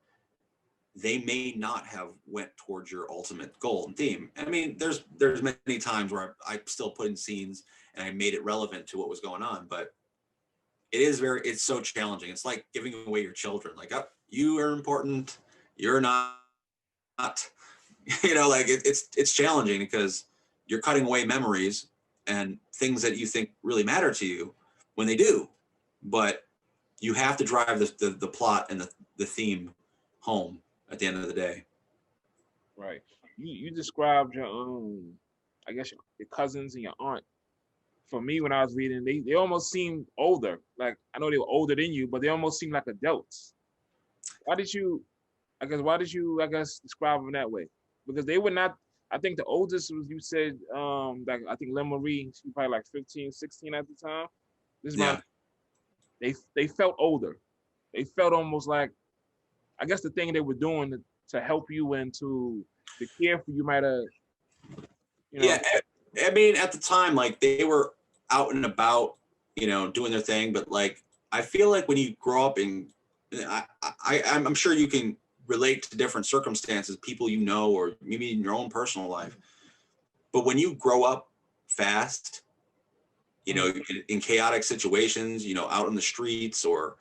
Speaker 1: they may not have went towards your ultimate goal and theme. I mean, there's many times where I still put in scenes and I made it relevant to what was going on, but it's so challenging. It's like giving away your children. Like, oh, you are important, you're not. Like it's challenging because you're cutting away memories and things that you think really matter to you when they do, but you have to drive the plot and the theme home at the end of the day.
Speaker 2: Right. You described your I guess your cousins and your aunt. For me, when I was reading, they almost seemed older. Like, I know they were older than you, but they almost seemed like adults. Why did you I guess describe them that way? Because they were not. I think the oldest was, you said, like, I think Lynn Marie, she was probably like 15, 16 at the time. This is my,
Speaker 1: Yeah.
Speaker 2: they felt older. They felt almost like, I guess the thing they were doing to help you and to care for you might have, you know.
Speaker 1: Yeah. I mean, at the time, like, they were out and about, doing their thing, but like, I feel like when you grow up in, I'm sure you can relate to different circumstances, people or maybe in your own personal life. But when you grow up fast, in chaotic situations, out in the streets, or,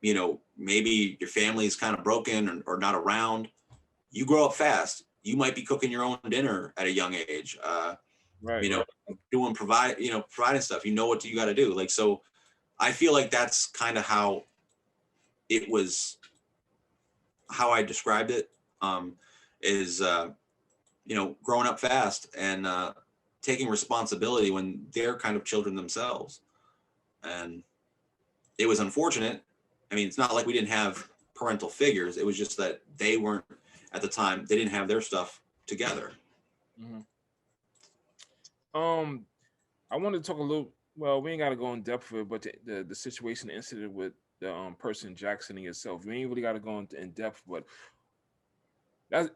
Speaker 1: maybe your family is kind of broken or not around, you grow up fast. You might be cooking your own dinner at a young age,
Speaker 2: Right,
Speaker 1: you know,
Speaker 2: right.
Speaker 1: providing stuff, what you got to do. Like, so I feel like that's kind of how it was, how I described it, is, growing up fast and taking responsibility when they're kind of children themselves. And it was unfortunate. I mean, it's not like we didn't have parental figures. It was just that they weren't, at the time, they didn't have their stuff together.
Speaker 2: Hmm. Um, I wanted to talk a little. Well, we ain't got to go in depth with it, but the situation, the incident with the person Jackson and yourself, we ain't really got to go in depth. But that's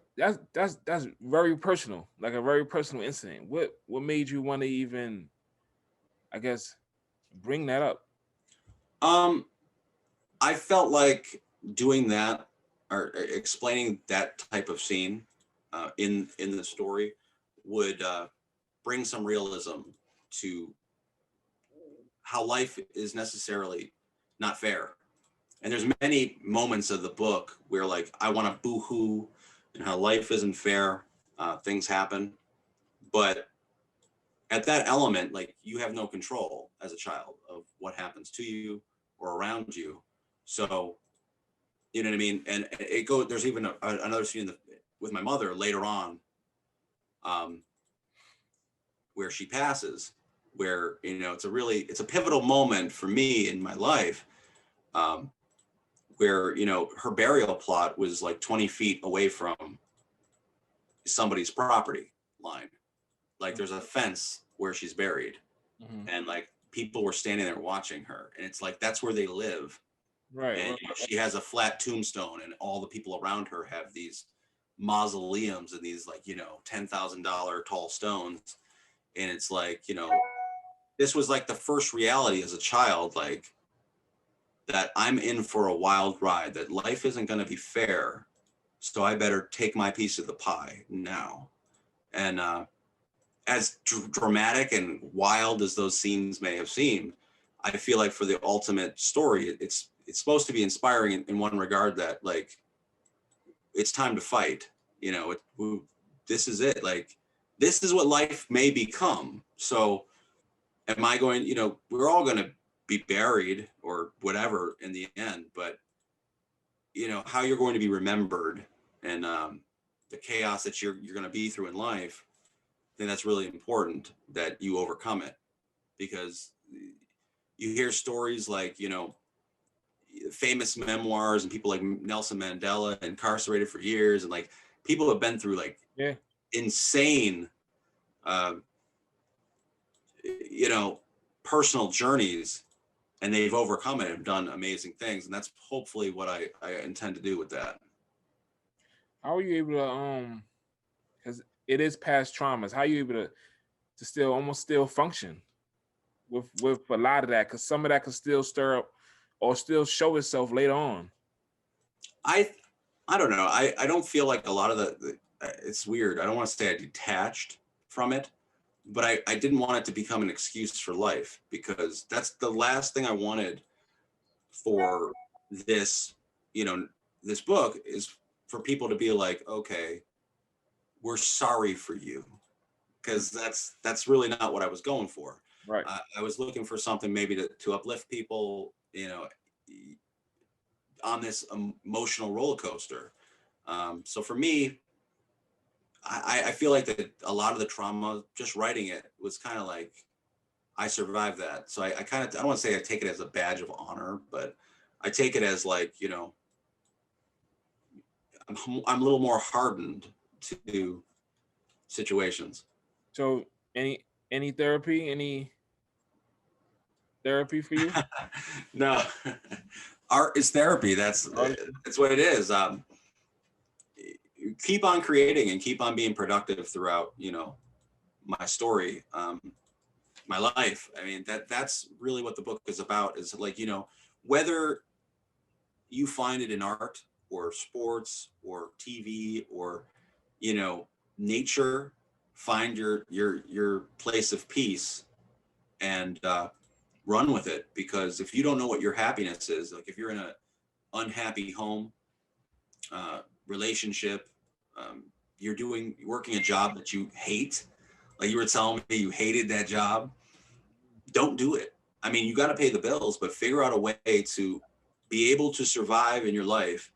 Speaker 2: very personal, like a very personal incident. What made you want to even, I guess, bring that up?
Speaker 1: Um, I felt like doing that, or explaining that type of scene in the story, would bring some realism to how life is necessarily not fair. And there's many moments of the book where, like, I want to boo-hoo and how life isn't fair. Things happen, but at that element, like, you have no control as a child of what happens to you or around you. So, you know what I mean? And it goes, there's even another scene with my mother later on, um, where she passes, where, it's a pivotal moment for me in my life, um, where, her burial plot was like 20 feet away from somebody's property line. Like, there's a fence where she's buried,
Speaker 2: Mm-hmm.
Speaker 1: and like, people were standing there watching her, and it's like, that's where they live.
Speaker 2: Right,
Speaker 1: And
Speaker 2: right.
Speaker 1: she has a flat tombstone, and all the people around her have these mausoleums and these, like, $10,000 tall stones. And it's like, this was like the first reality as a child, like, that I'm in for a wild ride, that life isn't going to be fair, so I better take my piece of the pie now. And as dramatic and wild as those scenes may have seemed, I feel like for the ultimate story, it's supposed to be inspiring in one regard, that, like, it's time to fight. This is it. Like, this is what life may become. So, am I going? We're all going to be buried or whatever in the end, but how you're going to be remembered, and the chaos that you're going to be through in life. I think that's really important, that you overcome it, because you hear stories like, famous memoirs, and people like Nelson Mandela incarcerated for years, and like people have been through like
Speaker 2: Yeah.
Speaker 1: insane, uh, you know, personal journeys, and they've overcome it and done amazing things. And that's hopefully what I intend to do with that.
Speaker 2: How are you able to because it is past traumas, how are you able to still almost still function with a lot of that? Because some of that could still stir up or still show itself later on.
Speaker 1: I I don't know. I don't feel like a lot of it's weird. I don't want to say I detached from it, but I didn't want it to become an excuse for life, because that's the last thing I wanted for this, you know, this book is for people to be like, okay, we're sorry for you, because that's really not what I was going for.
Speaker 2: Right.
Speaker 1: I was looking for something maybe to uplift people, on this emotional roller coaster. So for me, I feel like that a lot of the trauma, just writing it, was kind of like I survived that. So I kind of, I don't want to say I take it as a badge of honor, but I take it as like, I'm a little more hardened to situations.
Speaker 2: So any therapy, any therapy for you?
Speaker 1: No, art is therapy.
Speaker 2: Artistry?
Speaker 1: That's what it is. Keep on creating and keep on being productive throughout, my story, my life. I mean, that's really what the book is about, is like, whether you find it in art or sports or TV or, you know, nature, find your place of peace, and run with it. Because if you don't know what your happiness is, like if you're in a unhappy home, relationship, you're working a job that you hate, like you were telling me you hated that job, don't do it. I mean, you got to pay the bills, but figure out a way to be able to survive in your life,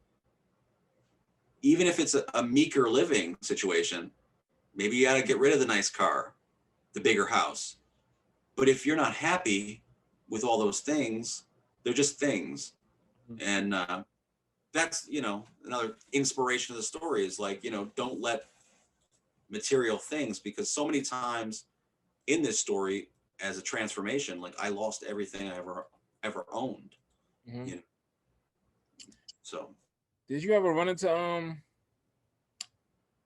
Speaker 1: even if it's a meeker living situation. Maybe you got to get rid of the nice car, the bigger house. But if you're not happy with all those things, they're just things.
Speaker 2: Mhm.
Speaker 1: And that's, another inspiration of the story is like, don't let material things, because so many times in this story, as a transformation, like I lost everything I ever owned,
Speaker 2: Mhm.
Speaker 1: you know. So
Speaker 2: Did you ever run into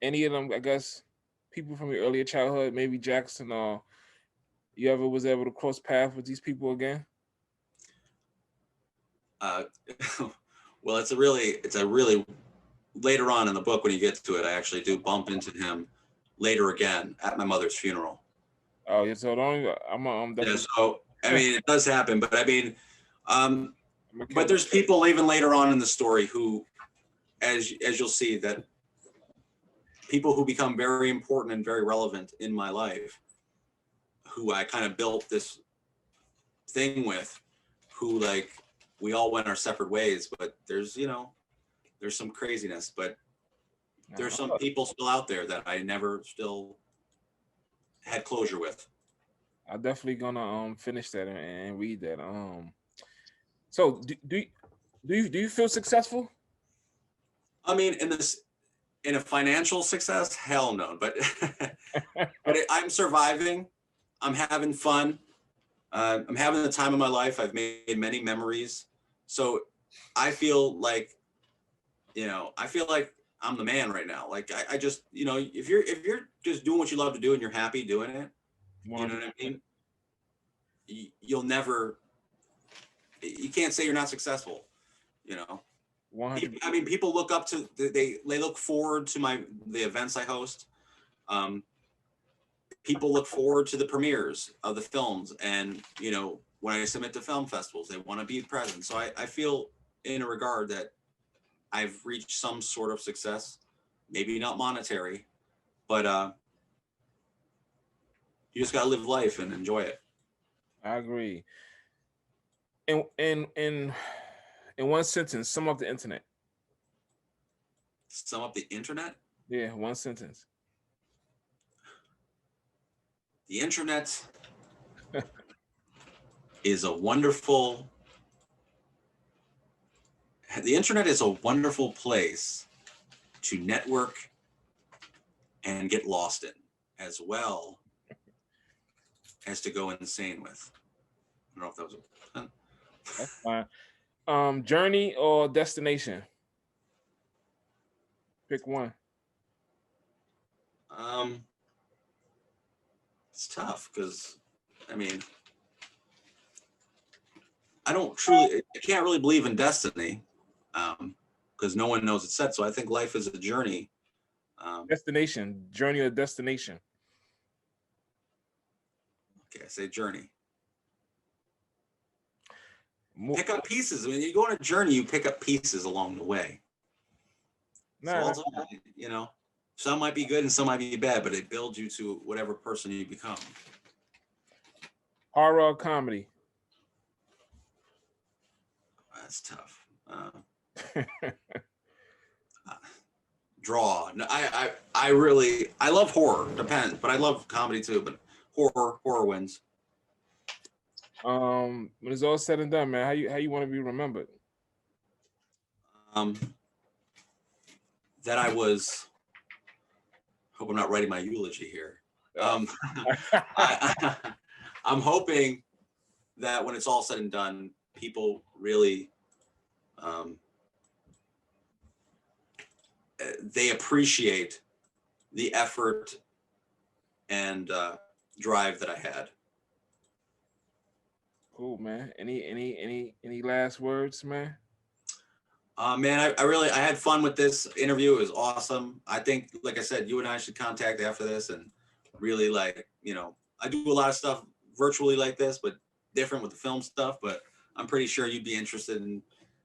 Speaker 2: any of them? I guess people from your earlier childhood, maybe Jackson, or you ever was able to cross paths with these people again?
Speaker 1: uh well, it's a really later on in the book, when you get to it, I actually do bump into him later again at my mother's funeral.
Speaker 2: Oh yeah, so don't. I'm
Speaker 1: Yeah,
Speaker 2: definitely.
Speaker 1: so I mean, it does happen, but I mean, um
Speaker 2: I'm gonna
Speaker 1: but
Speaker 2: catch.
Speaker 1: there's people even later on in the story who, as you'll see, that people who become very important and very relevant in my life, who I kind of built this thing with, who, like, we all went our separate ways, but there's some craziness, but there's
Speaker 2: Nah,
Speaker 1: some people still out there that I never still had closure with.
Speaker 2: I'm definitely gonna finish that and read that. So do you feel successful?
Speaker 1: I mean, in a financial success, hell no, but I'm surviving. I'm having fun. I'm having the time of my life. I've made many memories, so I feel like, I feel like I'm the man right now. Like I just, if you're just doing what you love to do and you're happy doing it, you know what I
Speaker 2: 100%.
Speaker 1: mean. You'll never. You can't say you're not successful. You know.
Speaker 2: 100.
Speaker 1: I mean, people look up to, they look forward to the events I host. Um, People look forward to the premieres of the films, and when I submit to film festivals, they want to be present. So I feel, in a regard, that I've reached some sort of success, maybe not monetary, but you just got to live life and enjoy it.
Speaker 2: I agree. In in one sentence, sum up the internet.
Speaker 1: Sum up the internet.
Speaker 2: Yeah, one sentence.
Speaker 1: The internet is a wonderful. The internet is a wonderful place to network and get lost in, as well as to go insane with. I don't know if that was a
Speaker 2: That's fine. Journey or destination? Pick one.
Speaker 1: It's tough because, I mean, I can't really believe in destiny, because no one knows it's set. So I think life is a journey.
Speaker 2: Destination, journey or destination?
Speaker 1: Okay, I say journey.
Speaker 2: Mo-
Speaker 1: Pick up pieces. I mean, you go on a journey, you pick up pieces along the way. So
Speaker 2: nah,
Speaker 1: ultimately, some might be good and some might be bad, but it builds you to whatever person you become.
Speaker 2: horror or comedy?
Speaker 1: That's tough. Draw. No, I love horror. Depends, but I love comedy too. But horror wins.
Speaker 2: When it's all said and done, man, how you want to be remembered?
Speaker 1: That I was. Hope I'm not writing my eulogy here. I'm hoping that when it's all said and done, people really they appreciate the effort and drive that I had.
Speaker 2: Cool, man. Any last words, man?
Speaker 1: Man, I had fun with this interview. It was awesome. I think, like I said, you and I should contact after this and really I do a lot of stuff virtually like this, but different with the film stuff. But I'm pretty sure you'd be interested in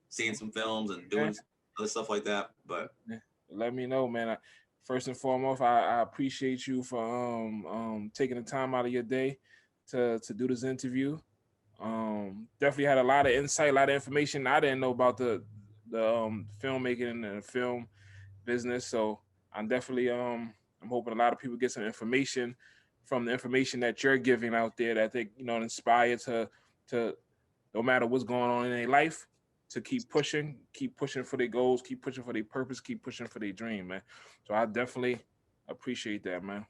Speaker 1: seeing some films and doing other stuff like that. But
Speaker 2: let me know, man. First and foremost, I appreciate you for taking the time out of your day to do this interview. Definitely had a lot of insight, a lot of information I didn't know about the filmmaking and the film business. So I'm definitely I'm hoping a lot of people get some information from the information that you're giving out there that they inspire to no matter what's going on in their life, to keep pushing for their goals, keep pushing for their purpose, keep pushing for their dream, man. So I definitely appreciate that, man.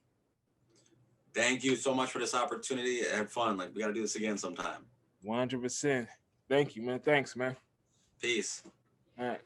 Speaker 1: thank you so much for this opportunity. I had fun. Like, we got to do this again sometime.
Speaker 2: 100%. Thank you, man. Thanks, man.
Speaker 1: Peace.
Speaker 2: All right.